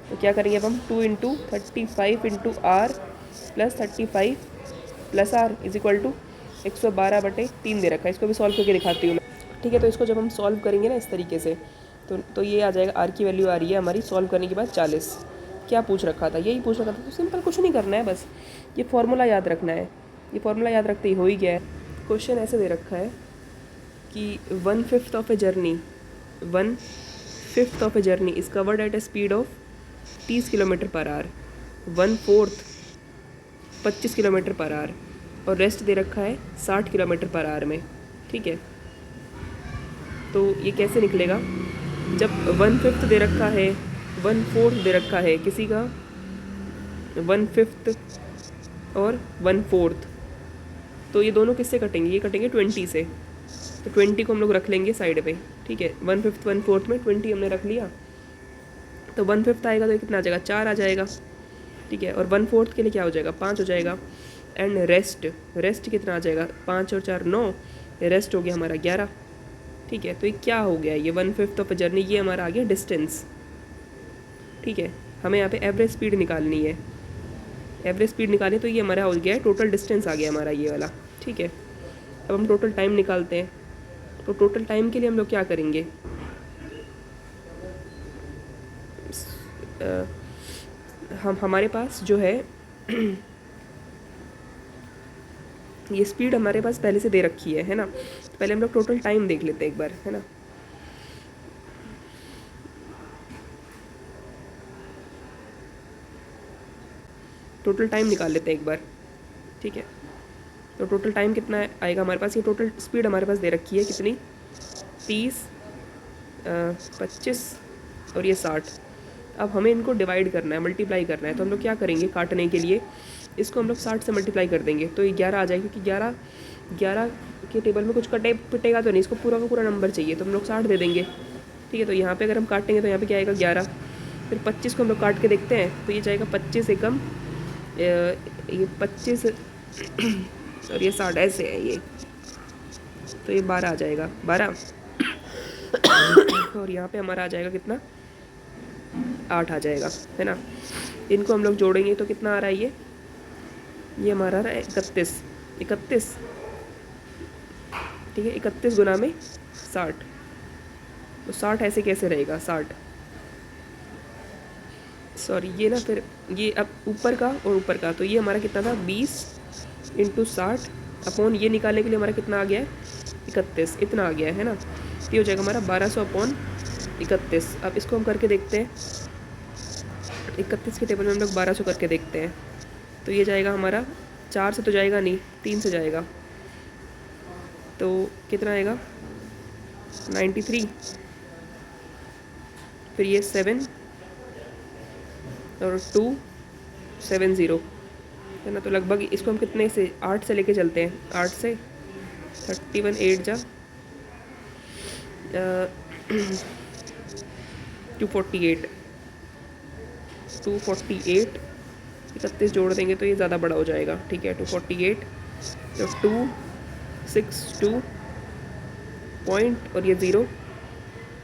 तो क्या करेंगे अब हम 2 × 35 × r + 35 + r = 112/3 दे रखा है। इसको भी सॉल्व करके दिखाती हूँ मैं, ठीक है। तो इसको जब हम सॉल्व करेंगे ना इस तरीके से, तो ये आ जाएगा, आर की वैल्यू आ रही है हमारी सॉल्व करने के बाद 40। क्या पूछ रखा था, यही पूछ रखा था। तो सिंपल कुछ नहीं करना है, बस ये फार्मूला याद रखना है। ये फार्मूला याद रखते ही हो ही गया है। क्वेश्चन ऐसे दे रखा है कि 1/5 of a journey 1/5 of a journey is covered at a speed of 30 km/h, 1/4 25 km/h, और रेस्ट दे रखा है 60 km/h में, ठीक है। तो ये कैसे निकलेगा, जब 1/5 दे रखा है, 1/4 दे रखा है, किसी का 1/5 और 1/4, तो ये दोनों किससे कटेंगे, ये कटेंगे 20 से। तो 20 को हम लोग रख लेंगे साइड पे, ठीक है। 1/5 1/4 में 20 हमने रख लिया, तो 1/5 आएगा तो कितना आ जाएगा 4 आ जाएगा, ठीक है। और 1/4 के लिए क्या हो जाएगा 5 हो जाएगा। एंड रेस्ट कितना आ जाएगा 5 और 4 9, रेस्ट हो गया हमारा 11, ठीक है। तो ये क्या हो गया, ये 1/5 ऑफ जर्नी, ये हमारा आ गया डिस्टेंस, ठीक है। हमें यहाँ पे एवरेज स्पीड निकालनी है, एवरेज स्पीड निकालें तो ये हमारा हो गया टोटल डिस्टेंस आ गया हमारा ये वाला, ठीक है। अब हम टोटल टाइम निकालते हैं। तो टोटल टाइम के लिए हम लोग क्या करेंगे, हमारे पास जो है ये स्पीड हमारे पास पहले से दे रखी है ना। तो पहले हम लोग टोटल टाइम देख लेते हैं एक बार, है ना। टोटल टाइम निकाल लेते हैं एक बार, ठीक है। तो टोटल टाइम कितना आएगा हमारे पास, ये टोटल स्पीड हमारे पास दे रखी है कितनी 30 25 और ये 60। अब हमें इनको डिवाइड करना है, मल्टीप्लाई करना है। तो हम लोग क्या करेंगे, काटने के लिए इसको हम लोग 60 से मल्टीप्लाई कर देंगे, तो ये 11 आ जाएगा, क्योंकि 11 के टेबल में कुछ पिटेगा तो नहीं, इसको पूरा का पूरा नंबर चाहिए, तो हम लोग 60 दे देंगे, ठीक है। तो यहाँ पे अगर हम काटेंगे तो यहाँ पे क्या आएगा 11, फिर 25 को हम लोग काट के देखते हैं, तो ये जाएगा 25 एकम, ये 25 और ये 60 ऐसे है ये, तो ये 12 आ जाएगा 12 और यहाँ पे हमारा आ जाएगा कितना 8 आ जाएगा, है ना। इनको हम लोग जोड़ेंगे तो कितना आ रहा है, ये हमारा आ रहा है 31, ठीक है। 31 गुना में 60, तो 60 ऐसे कैसे रहेगा 60, सॉरी ये ना, फिर ये अब ऊपर का और ऊपर का, तो ये हमारा कितना था 20 × 60 अपॉन ये निकालने के लिए हमारा कितना आ गया है 31, इतना आ गया है ना। ये हो जाएगा हमारा 1200/31। अब इसको हम करके देखते हैं, 31 के टेबल में हम लोग 1200 करके देखते हैं, तो ये जाएगा हमारा 4 से तो जाएगा नहीं, 3 से जाएगा, तो कितना आएगा 93। फिर ये 7 और 2 70 है ना। तो लगभग इसको हम कितने से 8 से लेके चलते हैं, 8 से 31 8 जा 248 248 31 जोड़ देंगे तो ये ज़्यादा बड़ा हो जाएगा, ठीक है। 248 तो 262 पॉइंट और ये 0,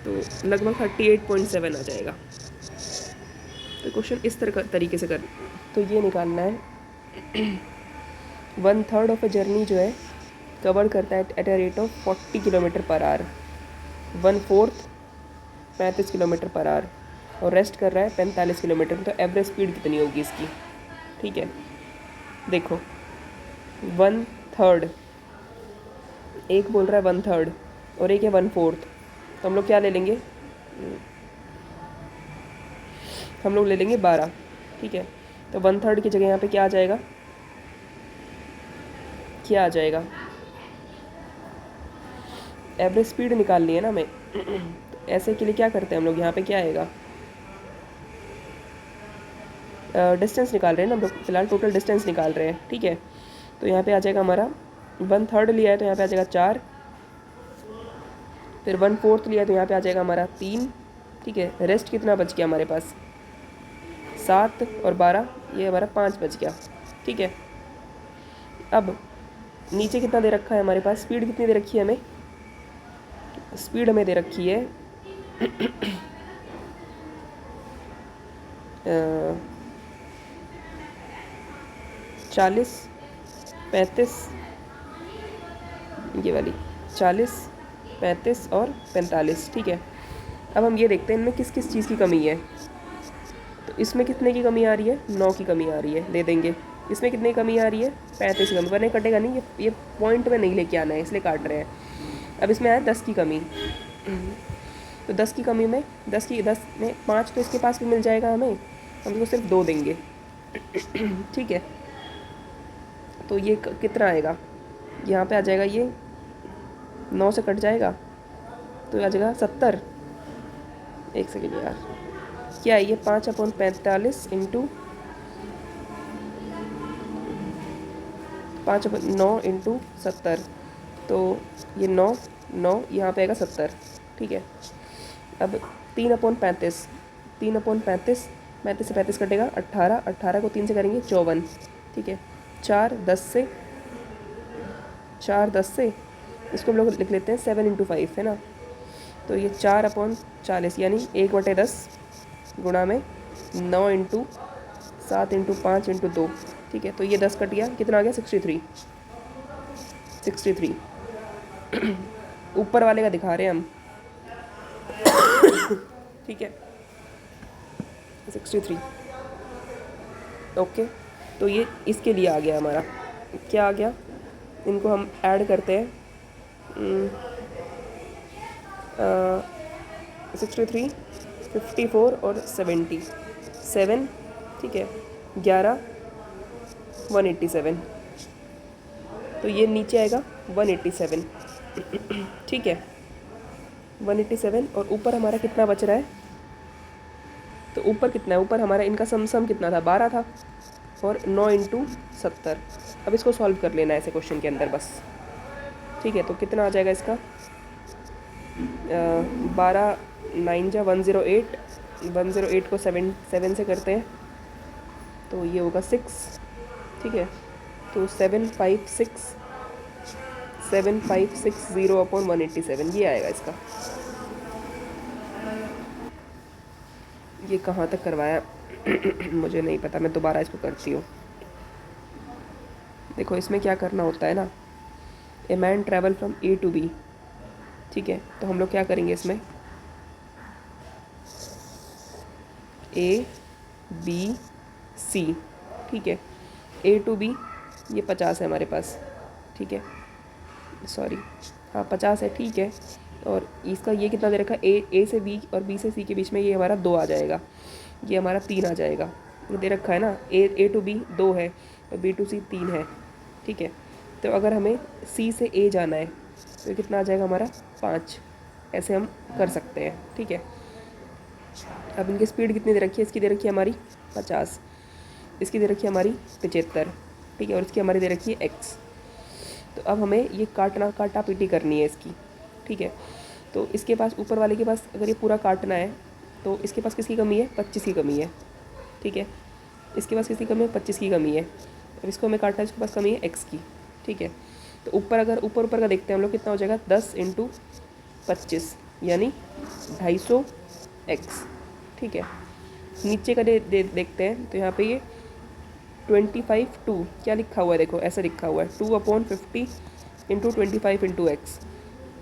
तो लगभग 38.7 आ जाएगा। तो क्वेश्चन इस तरह तरीके से कर, तो ये निकालना है 1/3 ऑफ अ जर्नी जो है कवर करता है at a rate of 40 kilometre per hour, 1/4 35 kilometre per hour, और रेस्ट कर रहा है 45 किलोमीटर। तो एवरेज स्पीड कितनी होगी इसकी, ठीक है। देखो 1/3, एक बोल रहा है 1/3 और एक है 1/4, तो हम लोग क्या ले लेंगे, हम लोग ले लेंगे 12, ठीक है। तो 1/3 की जगह यहाँ पे क्या आ जाएगा, क्या आ जाएगा, एवरेज स्पीड निकालनी है ना हमें। तो ऐसे के लिए क्या करते हैं हम लोग, यहाँ पे क्या आएगा, डिस्टेंस निकाल रहे हैं ना हम लोग, फिलहाल टोटल डिस्टेंस निकाल रहे हैं, ठीक है। तो यहाँ पे आ जाएगा हमारा 1/3 लिया है तो यहाँ पे आ जाएगा 4, फिर 1/4 लिया है तो यहाँ पे आ जाएगा हमारा 3, ठीक है। रेस्ट कितना बच गया हमारे पास, 7 और 12, ये हमारा 5 बच गया, ठीक है। अब नीचे कितना दे रखा है हमारे पास, स्पीड कितनी दे रखी है हमें, स्पीड हमें दे रखी है 40 35, ये वाली 40 35 और 45, ठीक है। अब हम ये देखते हैं इनमें किस किस चीज़ की कमी है। तो इसमें कितने की कमी आ रही है, 9 की कमी आ रही है, दे देंगे। इसमें कितने की कमी आ रही है, 35 की कमी, वरना कटेगा नहीं, ये पॉइंट में नहीं लेके आना है इसलिए काट रहे हैं। अब इसमें आया 10 की कमी, तो 10 की कमी में 10 में 5 तो इसके पास भी मिल जाएगा हमें, हम इसको सिर्फ 2 देंगे, ठीक है। तो ये कितना आएगा, यहाँ पे आ जाएगा, ये 9 से कट जाएगा तो आ जाएगा 70। एक सेकेंड यार, क्या है ये, 5/45 इंटू 9 इंटू 70, तो ये 9 यहाँ पे आएगा 70, ठीक है। अब 3/35, 3/35, 35 से 35 कटेगा 18, 18 को 3 से करेंगे 54, ठीक है। 4 10 से इसको हम लोग लिख लेते हैं 7 इंटू 5, है ना। तो ये 4/40 यानी 1/10 गुणा में 9 इंटू 7 इंटू 5 इंटू 2, ठीक है। तो ये 10 कट गया, कितना आ गया 63 ऊपर वाले का दिखा रहे हैं हम, ठीक है 63, ओके। तो ये इसके लिए आ गया हमारा, क्या आ गया, इनको हम ऐड करते हैं 63 54 और 7, ठीक है 11 187, तो ये नीचे आएगा 187, ठीक है 187। और ऊपर हमारा कितना बच रहा है, तो ऊपर कितना है, ऊपर हमारा इनका सम कितना था, 12 था, और 9 इंटू 70। अब इसको सॉल्व कर लेना है ऐसे क्वेश्चन के अंदर बस, ठीक है। तो कितना आ जाएगा इसका, 12 9 जा 108, 108 को 7 से करते हैं तो ये होगा 6, ठीक है। तो 7560/187, ये आएगा इसका। ये कहाँ तक करवाया मुझे नहीं पता, मैं दोबारा इसको करती हूँ। देखो इसमें क्या करना होता है ना, a man travel from A to B, ठीक है। तो हम लोग क्या करेंगे इसमें, A B C, ठीक है। A to B ये 50 है हमारे पास, ठीक है, सॉरी हाँ 50 है, ठीक है। और इसका ये कितना दे रखा है, A से B और B से C के बीच में ये हमारा 2 आ जाएगा, ये हमारा 3 आ जाएगा, ये दे रखा है ना, ए टू बी 2 है और बी टू सी 3 है, ठीक है। तो अगर हमें सी से ए जाना है तो ये कितना आ जाएगा हमारा 5। ऐसे हम कर सकते हैं, ठीक है। अब इनकी स्पीड कितनी दे रखी है, इसकी दे रखी है हमारी 50, इसकी दे रखी है हमारी 75, ठीक है, और इसकी हमारी दे रखी है x। तो अब हमें ये काटा पीटी करनी है इसकी, ठीक है। तो इसके पास, ऊपर वाले के पास अगर ये पूरा काटना है तो इसके पास किसकी कमी है, 25 की कमी है, ठीक है। इसके पास किसकी कमी है, 25 की कमी है। अब इसको हमें काटना है, इसके पास कमी है x की, ठीक है। तो ऊपर अगर ऊपर का देखते हैं हम लोग, कितना हो जाएगा 10 × 25 यानी 250x, ठीक है। नीचे का देखते हैं तो यहाँ पे ये 25 क्या लिखा हुआ है, देखो ऐसा लिखा हुआ है 2/50 × 25 × x।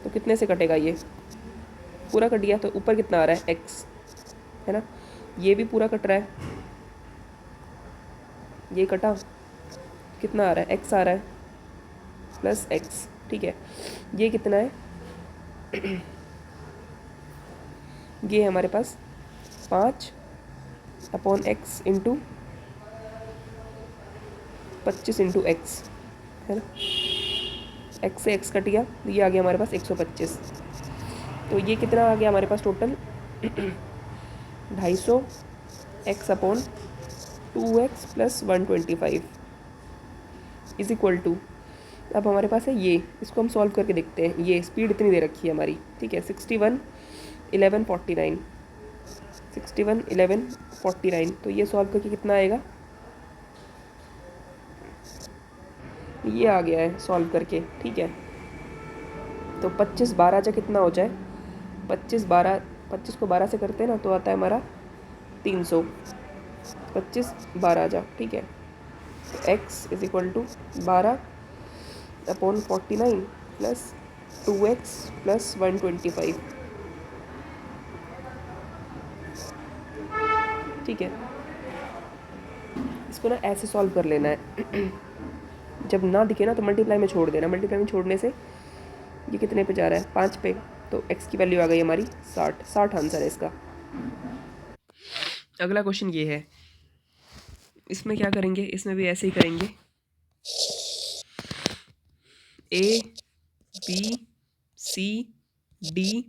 तो कितने से कटेगा, ये पूरा कट गया। तो ऊपर कितना आ रहा है x, है ना, ये भी पूरा कट रहा है, ये कटा, कितना आ रहा है x आ रहा है प्लस x, ठीक है। ये कितना है ये हमारे पास 5/x × 25 × x, है ना। x से x कट गया, ये आ गया हमारे पास 125। तो ये कितना आ गया हमारे पास total 250x/2x + 125 is equal to, अब हमारे पास है ये, इसको हम सॉल्व करके देखते हैं। ये स्पीड इतनी दे रखी है हमारी, ठीक है, 61 11 49। तो ये सॉल्व करके कितना आएगा, ये आ गया है सॉल्व करके, ठीक है। तो 25 12 जा कितना हो जाए, 25 को 12 से करते हैं ना तो आता है हमारा 300, 25 12 जा, ठीक है। तो x = 12/49 + 2x + 125, ठीक है। इसको ना ऐसे सॉल्व कर लेना है जब ना दिखे ना तो मल्टीप्लाई में छोड़ देना, मल्टीप्लाई में छोड़ने से ये कितने पे जा रहा है, 5 पे। तो x की वैल्यू आ गई हमारी 60 आंसर है इसका। अगला क्वेश्चन ये है, इसमें क्या करेंगे, इसमें भी ऐसे ही करेंगे, A B C D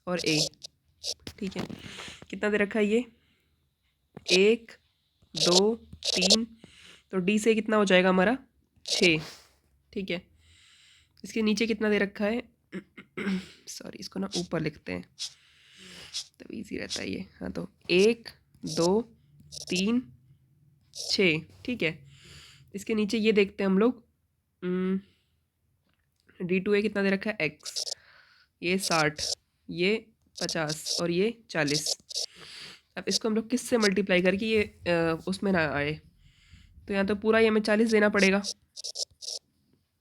और A, ठीक है। कितना दे रखा है ये, 1 2 3, तो D से कितना हो जाएगा हमारा 6, ठीक है। इसके नीचे कितना दे रखा है सॉरी, इसको ना ऊपर लिखते हैं तब इजी रहता है ये। हाँ, तो 1 2 3 6, ठीक है। इसके नीचे ये देखते हैं हम लोग, D2A कितना दे रखा है x, ये 60, ये 50 और ये 40। अब इसको हम लोग किस से मल्टीप्लाई करके ये उसमें ना आए, तो यहाँ तो पूरा ये हमें 40 देना पड़ेगा,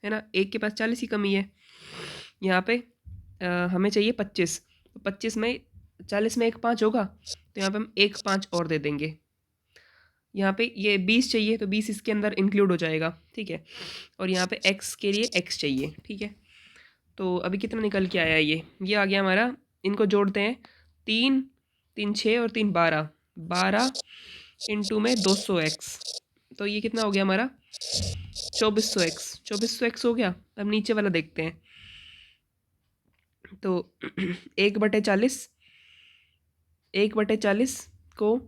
है ना। एक के पास 40 की कमी है, यहाँ पे हमें चाहिए 25, तो 25 में 40 में एक 5 होगा, तो यहाँ पे हम एक 5 और दे देंगे। यहाँ पे ये 20 चाहिए तो 20 इसके अंदर इंक्लूड हो जाएगा, ठीक है। और यहाँ पे x के लिए x चाहिए, ठीक है। तो अभी कितना निकल के आया, ये आ गया हमारा। इनको जोड़ते हैं, 3 3 6 और 3 12, 12 इंटू में 200x, तो ये कितना हो गया हमारा 2400x, 2400x हो गया। अब नीचे वाला देखते हैं, तो 1/40 को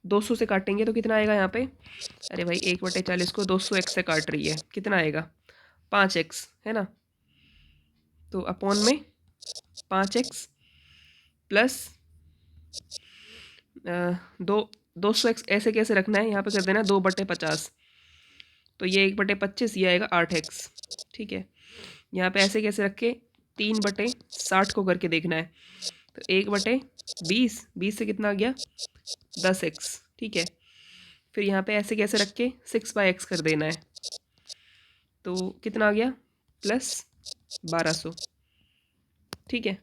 200 से काटेंगे तो कितना आएगा यहाँ पे, अरे भाई 1/40 को 200x से काट रही है, कितना आएगा 5x, है ना। तो अपॉन में 5x प्लस 200x ऐसे कैसे रखना है, यहाँ पे कर देना 2/50, तो ये 1/25, ये आएगा 8x, ठीक है। यहाँ पे ऐसे कैसे रख के 3/60 को करके देखना है, तो 1/20, 20 से कितना आ गया 10x, ठीक है। फिर यहाँ पे ऐसे कैसे रख के 6/x कर देना है, तो कितना आ गया +1200, ठीक है।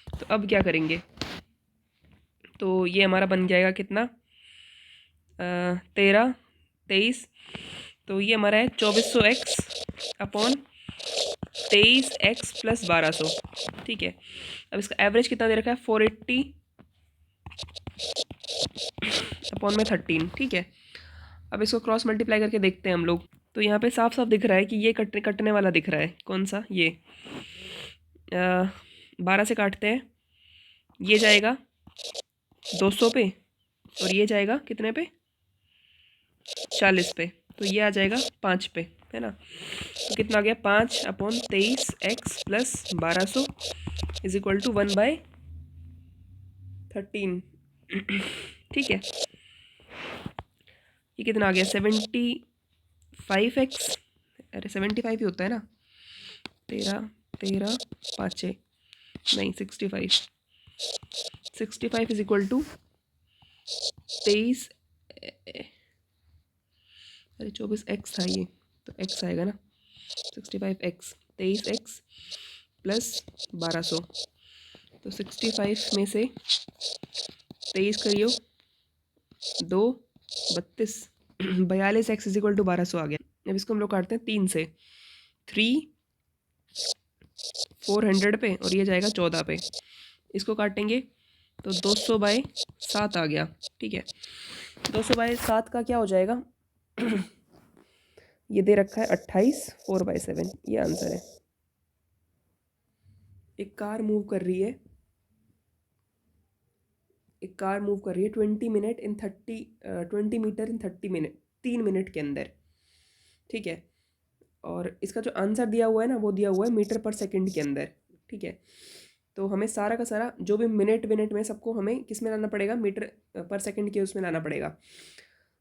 तो अब क्या करेंगे, तो ये हमारा बन जाएगा कितना 13 23, तो ये हमारा है 2400x/23x + 1200, ठीक है। अब इसका एवरेज कितना दे रखा है 480 अपॉन में 13, ठीक है। अब इसको क्रॉस मल्टीप्लाई करके देखते हैं हम लोग। तो यहाँ पे साफ साफ दिख रहा है कि ये कटने वाला दिख रहा है। कौन सा? ये 12 से काटते हैं, ये जाएगा 200 पे और ये जाएगा कितने पे? 40 पे। तो ये आ जाएगा 5 पे, है ना। तो कितना आ गया? 5/23x plus 1200 is equal to 1/13। ठीक है, ये कितना आ गया? 75x, अरे 75 ही होता है ना। 13 13 5 नहीं 65 इज इक्वल टू 23, अरे 24x था ये, तो x आएगा ना। 65x 23x प्लस 1200, तो 65 में से 23 करियो 2 32 42x इज इक्वल टू 1200 आ गया। अब इसको हम लोग काटते हैं 3 से, 3 400 पे और ये जाएगा 14 पे। इसको काटेंगे तो 200/7 आ गया, ठीक है। 200/7 का क्या हो जाएगा? ये दे रखा है 28, 4/7, ये आंसर है। एक कार मूव कर रही है 20 minute in 20 metre in 30 minute, 3 minute के अंदर, ठीक है। और इसका जो आंसर दिया हुआ है ना, वो दिया हुआ है मीटर पर सेकंड के अंदर, ठीक है। तो हमें सारा का सारा जो भी मिनट में सबको हमें किस में लाना पड़ेगा? मीटर पर सेकंड के उसमें लाना पड़ेगा।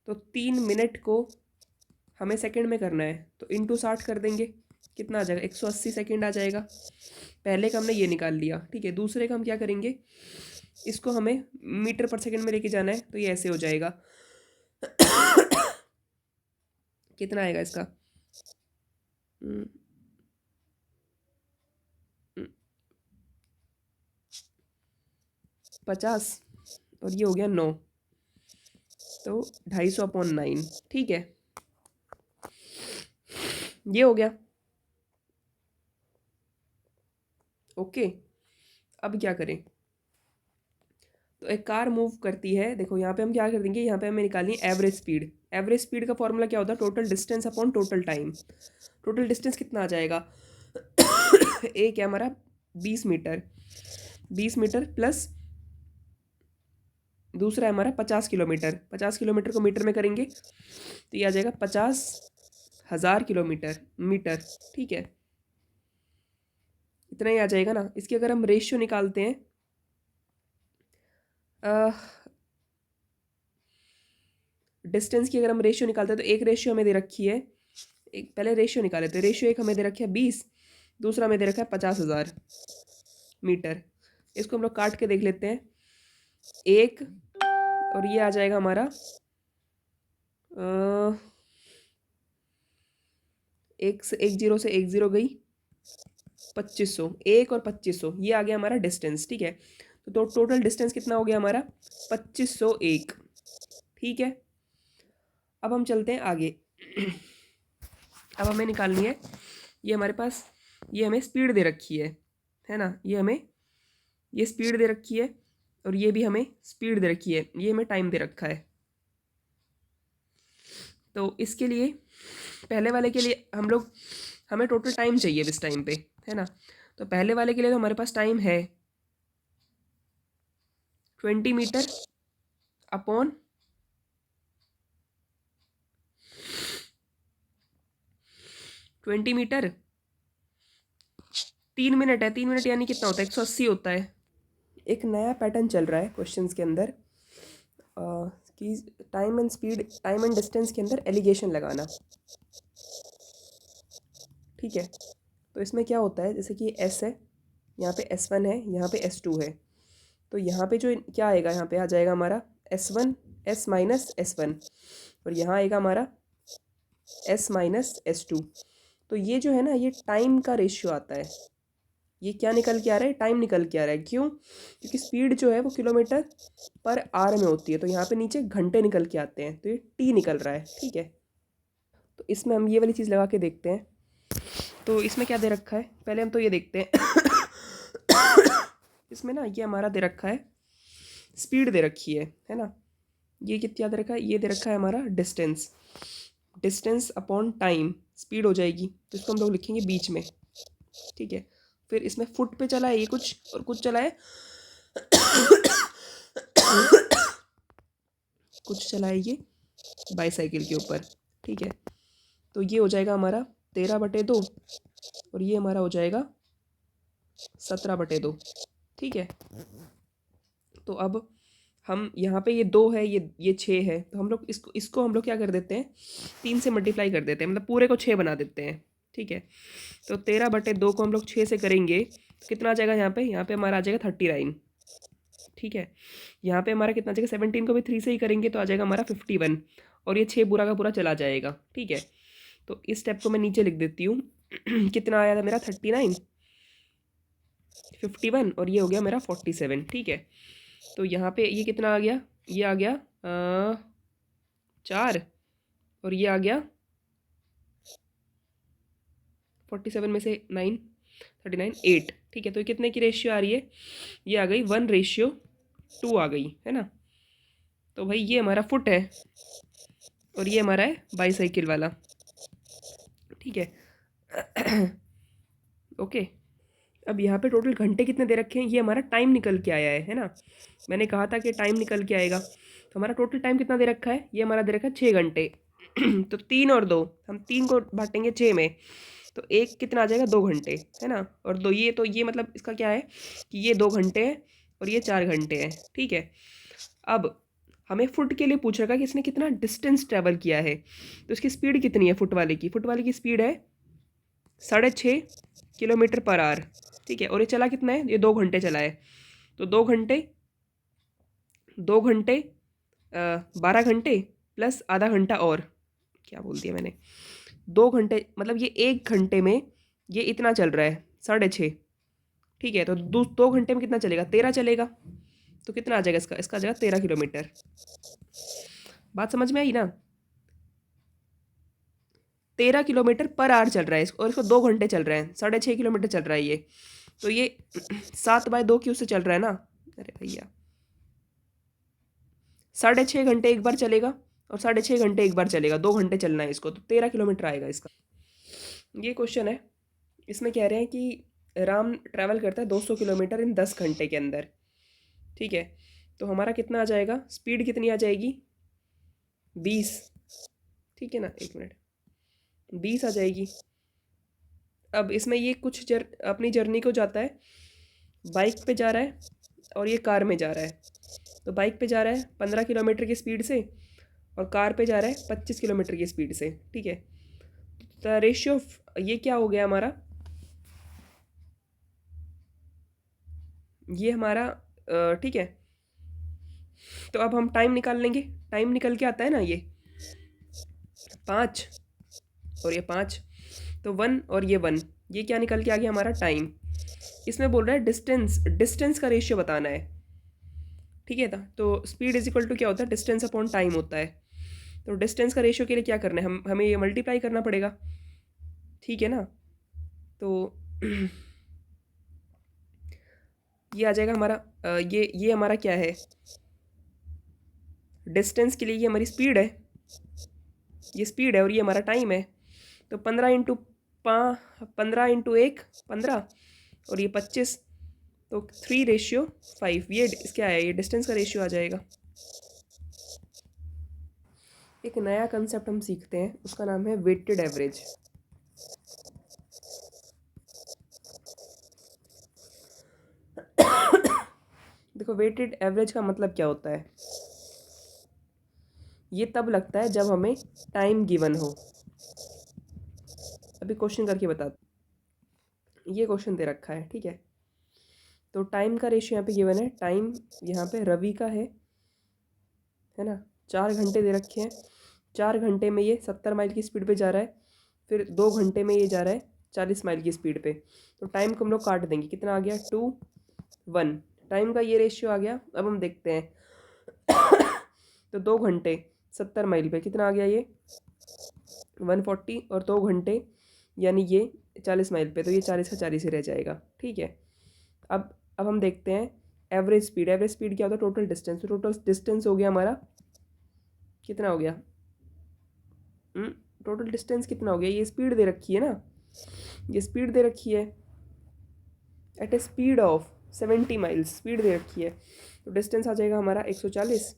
तो 3 मिनट को हमें सेकंड में करना है, तो इंटू 60 कर देंगे, कितना आ जाएगा? 180 सेकंड आ जाएगा। पहले का हमने ये निकाल लिया, ठीक है। दूसरे का हम क्या करेंगे? इसको हमें मीटर पर सेकंड में लेके जाना है, तो ये ऐसे हो जाएगा। कितना आएगा इसका? 50 और ये हो गया 9, तो 250/9, ठीक है। ये हो गया, ओके। अब क्या करें? तो एक कार मूव करती है, देखो यहाँ पे हम क्या कर देंगे, यहाँ पे हमें निकालनी है एवरेज स्पीड। एवरेज स्पीड का फॉर्मूला क्या होता है? Total distance upon total time. Total distance कितना आ जाएगा? एक है हमारा 20 मीटर, 20 मीटर प्लस दूसरा है हमारा 50 किलोमीटर। 50 किलोमीटर को मीटर में करेंगे तो ये आ जाएगा 50,000 किलोमीटर मीटर, ठीक है। इतना ही आ जाएगा ना। इसकी अगर हम रेशियो निकालते हैं, डिस्टेंस की अगर हम रेशियो निकालते हैं, तो एक रेशियो हमें दे रखी है, एक पहले रेशियो निकाले थे। रेशियो एक हमें दे रखी है 20, दूसरा हमें दे रखा है 50,000 मीटर। इसको हम लोग काट के देख लेते हैं। एक और ये आ जाएगा हमारा एक जीरो से एक जीरो गई, 2500, एक और 2500, ये आ गया हमारा डिस्टेंस, ठीक है। तो टोटल डिस्टेंस कितना हो गया हमारा? 2501, ठीक है। अब हम चलते हैं आगे। अब हमें निकालनी है, ये हमारे पास, ये हमें स्पीड दे रखी है ना। ये हमें ये स्पीड दे रखी है और ये भी हमें स्पीड दे रखी है, ये हमें टाइम दे रखा है। तो इसके लिए पहले वाले के लिए हमें टोटल टाइम चाहिए इस टाइम पे, है ना। तो पहले वाले के लिए तो हमारे पास टाइम है 20 मीटर अपॉन 20 मीटर, 3 मिनट है। 3 मिनट यानी कितना होता है? 180 होता है। एक नया पैटर्न चल रहा है क्वेश्चंस के अंदर कि time and speed, time and distance के अंदर एलिगेशन लगाना, ठीक है। तो इसमें क्या होता है, जैसे कि S है, यहाँ पे S1 है, यहाँ पे S2 है। तो यहाँ पे जो क्या आएगा, यहाँ पे आ जाएगा हमारा S1 S माइनस S1 और यहाँ आएगा हमारा S माइनस S2। तो ये जो है ना, ये टाइम का रेशियो आता है। ये क्या निकल के आ रहा है? टाइम निकल के आ रहा है। क्यों? क्योंकि स्पीड जो है वो किलोमीटर पर आवर में होती है, तो यहाँ पे नीचे घंटे निकल के आते हैं, तो ये टी निकल रहा है, ठीक है। तो इसमें हम ये वाली चीज़ लगा के देखते हैं। तो इसमें क्या दे रखा है, पहले हम तो ये देखते हैं। इसमें ना ये हमारा दे रखा है, स्पीड दे रखी है ना। ये कितना दे रखा है, ये दे रखा है हमारा distance, distance upon time speed हो जाएगी, तो इसको हम लोग लिखेंगे बीच में, ठीक है। फिर इसमें फुट पे चला है ये कुछ, और कुछ चला है कुछ चला है ये बाईसाइकिल के ऊपर, ठीक है। तो ये हो जाएगा हमारा 13/2 और ये हमारा हो जाएगा 17/2, ठीक है। तो अब हम यहाँ पे ये 2 है, ये 6 है, तो हम लोग इसको हम लोग क्या कर देते हैं, 3 से मल्टीप्लाई कर देते हैं, मतलब पूरे को 6 बना देते हैं, ठीक है। तो 13/2 को हम लोग 6 से करेंगे तो कितना आ जाएगा, यहाँ पे हमारा आ जाएगा 39, ठीक है। यहाँ पे हमारा कितना आ जाएगा, 17 को भी 3 से ही करेंगे तो आ जाएगा हमारा 51, और ये 6 पूरा का पूरा चला जाएगा, ठीक है। तो इस स्टेप को मैं नीचे लिख देती हूँ कितना आया था मेरा 39, 51 और ये हो गया मेरा 47, ठीक है। तो यहाँ पे ये कितना आ गया, ये आ गया 4 और ये आ गया 47 में से 9 39 8, ठीक है। तो ये कितने की रेशियो आ रही है, ये आ गई 1:2 आ गई है ना। तो भाई ये हमारा फुट है और ये हमारा है बाईसाइकिल वाला, ठीक है। ओके, अब यहाँ पे टोटल घंटे कितने दे रखे हैं, ये हमारा टाइम निकल के आया है ना। मैंने कहा था कि टाइम निकल के आएगा, तो हमारा टोटल टाइम कितना दे रखा है, ये हमारा दे रखा है 6 घंटे। तो 3 और 2, हम 3 को बांटेंगे 6 में, तो एक कितना आ जाएगा 2 घंटे है ना, और 2 ये, तो ये मतलब इसका क्या है कि ये 2 घंटे हैं और ये 4 घंटे हैं, ठीक है। अब हमें फुट के लिए पूछ रखा है कि इसने कितना डिस्टेंस ट्रैवल किया है, तो इसकी स्पीड कितनी है फुट वाले की, फुट वाले की स्पीड है 6.5 किलोमीटर पर आवर, ठीक है। और ये चला कितना है, ये 2 घंटे चला है, तो 2 घंटे 12 घंटे प्लस आधा घंटा, और क्या बोल दिया मैंने, 2 घंटे मतलब ये 1 घंटे में ये इतना चल रहा है 6.5, ठीक है। तो 2 घंटे में कितना चलेगा, 13 चलेगा, तो कितना आ जाएगा इसका आ जाएगा 13 किलोमीटर। बात समझ में आई ना, 13 किलोमीटर पर आवर चल रहा है और इसको 2 घंटे चल रहे हैं, 6.5 किलोमीटर चल रहा है ये, तो ये 7/2 की उससे चल रहा है ना, अरे भैया 6.5 घंटे एक बार चलेगा और 6.5 घंटे एक बार चलेगा, 2 घंटे चलना है इसको, तो 13 किलोमीटर आएगा इसका। ये क्वेश्चन है, इसमें कह रहे हैं कि राम ट्रैवल करता है 200 किलोमीटर इन 10 घंटे के अंदर, ठीक है। तो हमारा कितना आ जाएगा, स्पीड कितनी आ जाएगी 20, ठीक है ना, 1 मिनट, 20 आ जाएगी। अब इसमें ये कुछ अपनी जर्नी को जाता है, बाइक पे जा रहा है और ये कार में जा रहा है, तो बाइक पे जा रहा है 15 किलोमीटर की स्पीड से और कार पे जा रहा है 25 किलोमीटर की स्पीड से, ठीक है। तो रेशियो ये क्या हो गया हमारा, ये हमारा ठीक है। तो अब हम टाइम निकाल लेंगे, टाइम निकल के आता है ना ये 5 और ये 5, तो 1 और ये 1, ये क्या निकल के आ गया हमारा टाइम। इसमें बोल रहा है डिस्टेंस का रेशियो बताना है, ठीक है। था तो स्पीड इज इक्वल टू क्या होता है, डिस्टेंस अपॉन टाइम होता है। तो डिस्टेंस का रेशियो के लिए क्या करना है, हमें ये मल्टीप्लाई करना पड़ेगा, ठीक है ना। तो ये आ जाएगा हमारा ये हमारा क्या है, डिस्टेंस के लिए ये हमारी स्पीड है, ये स्पीड है और ये हमारा टाइम है। तो 15 इंटू 1 15 और ये 25, तो 3:5, ये क्या है, ये डिस्टेंस का रेशियो आ जाएगा। एक नया कंसेप्ट हम सीखते हैं, उसका नाम है वेटेड एवरेज। देखो वेटेड एवरेज का मतलब क्या होता है, ये तब लगता है जब हमें टाइम गिवन हो। अभी क्वेश्चन करके बता, ये क्वेश्चन दे रखा है, ठीक है। तो टाइम का रेशियो यहाँ पे गिवन है, टाइम यहाँ पे रवि का है ना, 4 घंटे दे रखे हैं, 4 घंटे में ये 70 माइल की स्पीड पे जा रहा है, फिर 2 घंटे में ये जा रहा है 40 माइल की स्पीड पे। तो टाइम को हम लोग काट देंगे, कितना आ गया 2 1, टाइम का ये रेशियो आ गया। अब हम देखते हैं तो 2 घंटे 70 माइल पे कितना आ गया, ये 140, और 2 घंटे यानी ये 40 माइल पे, तो ये 40 का 40 ही रह जाएगा, ठीक है। अब हम देखते हैं एवरेज स्पीड क्या होता है, टोटल डिस्टेंस। तो टोटल डिस्टेंस हो गया हमारा कितना हो गया, टोटल डिस्टेंस कितना हो गया, ये स्पीड दे रखी है ना, ये स्पीड दे रखी है at a speed of 70 miles speed दे रखी है। तो डिस्टेंस आ जाएगा हमारा 140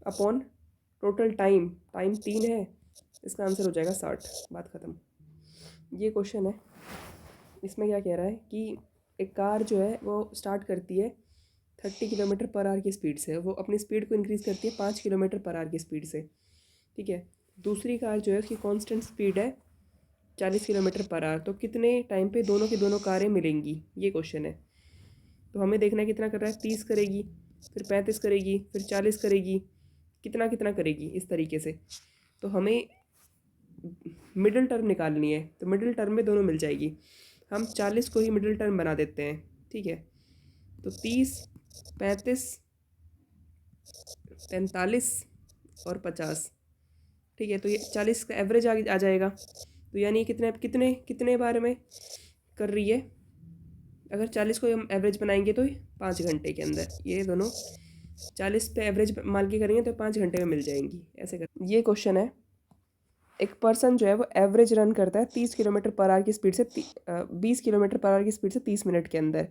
अपॉन टोटल टाइम, टाइम 3 है, इसका आंसर हो जाएगा 60। बात ख़त्म। ये क्वेश्चन है, इसमें क्या कह रहा है कि एक कार जो है वो स्टार्ट करती है 30 किलोमीटर पर आवर की स्पीड से, वो अपनी स्पीड को इंक्रीज़ करती है 5 किलोमीटर पर आवर की स्पीड से, ठीक है। दूसरी कार जो है उसकी कांस्टेंट स्पीड है 40 किलोमीटर पर आवर, तो कितने टाइम पे दोनों की दोनों कारें मिलेंगी, ये क्वेश्चन है। तो हमें देखना है कितना कर रहा है, 30 करेगी, फिर 35 करेगी, फिर 40 करेगी, कितना कितना करेगी, इस तरीके से। तो हमें मिडिल टर्म निकालनी है, तो मिडिल टर्म में दोनों मिल जाएगी। हम 40 को ही मिडिल टर्म बना देते हैं, ठीक है। तो 30, 35, 45 और 50, ठीक है। तो ये 40 का एवरेज आ जाएगा। तो यानी कितने कितने कितने बार में कर रही है, अगर 40 को हम एवरेज बनाएंगे तो 5 घंटे के अंदर ये दोनों 40 पे एवरेज मान के करेंगे तो 5 घंटे में मिल जाएंगी, ऐसे कर। ये क्वेश्चन है, एक पर्सन जो है वो एवरेज रन करता है 30 किलोमीटर पर आवर की स्पीड से 20 किलोमीटर पर आवर की स्पीड से 30 मिनट के अंदर,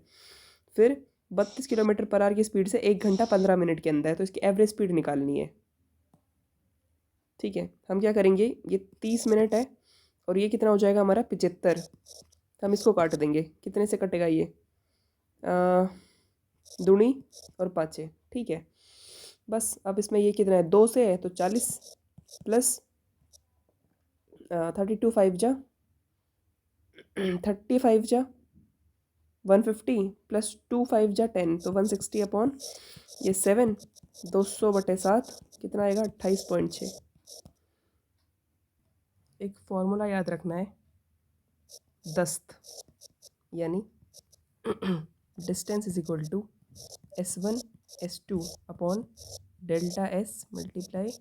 फिर 32 किलोमीटर पर आवर की स्पीड से 1 घंटा 15 मिनट के अंदर। तो इसकी एवरेज स्पीड निकालनी है, ठीक है। हम क्या करेंगे, ये 30 मिनट है और ये कितना हो जाएगा हमारा 75, हम इसको काट देंगे, कितने से कटेगा ये, दूनी और पाँचे, ठीक है। बस अब इसमें ये कितना है, 2 से है तो 40 प्लस 32 5 जा 35 जा 150 प्लस 2 5 जा 10, तो 160 अपॉन ये 7, 200/7 कितना आएगा 28.6। एक फॉर्मूला याद रखना है, दस्त, यानी distance is equal to S1 S2 upon delta S multiply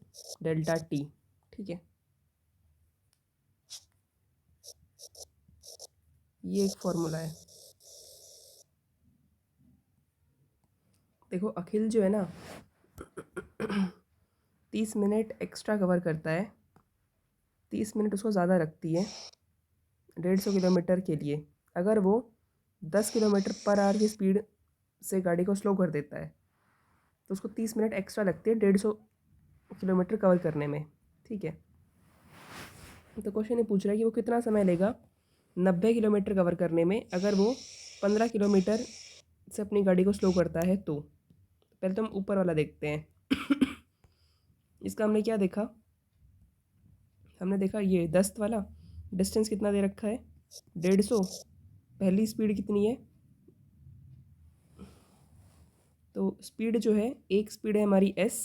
delta T, ठीक है। ये एक फॉर्मूला है। देखो अखिल जो है ना 30 मिनट एक्स्ट्रा कवर करता है, 30 मिनट उसको ज़्यादा रखती है 150 किलोमीटर के लिए। अगर वो 10 किलोमीटर पर आवर की स्पीड से गाड़ी को स्लो कर देता है तो उसको 30 मिनट एक्स्ट्रा लगती है 150 किलोमीटर कवर करने में, ठीक है। तो क्वेश्चन ये पूछ रहा है कि वो कितना समय लेगा 90 किलोमीटर कवर करने में अगर वो 15 किलोमीटर से अपनी गाड़ी को स्लो करता है। तो पहले तो हम ऊपर वाला देखते हैं इसका हमने क्या देखा, हमने देखा ये 10 वाला डिस्टेंस कितना दे रखा है 150, पहली स्पीड कितनी है, तो स्पीड जो है एक स्पीड है हमारी S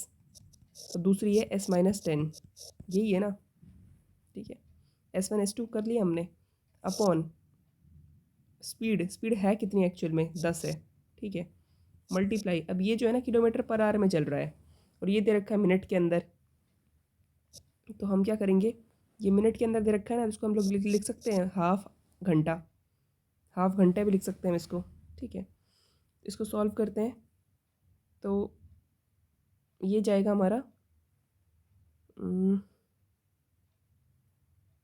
और दूसरी है S-10, यही है ना, ठीक है। S1 S2 कर लिया हमने, अपॉन स्पीड है कितनी एक्चुअल में 10 है, ठीक है, मल्टीप्लाई। अब ये जो है ना किलोमीटर पर आवर में चल रहा है और ये दे रखा है मिनट के अंदर, तो हम क्या करेंगे, ये मिनट के अंदर दे रखा है ना, इसको हम लोग लिख सकते हैं हाफ घंटा, हाफ घंटा भी लिख सकते हैं इसको, ठीक है। इसको सॉल्व करते हैं तो ये जाएगा हमारा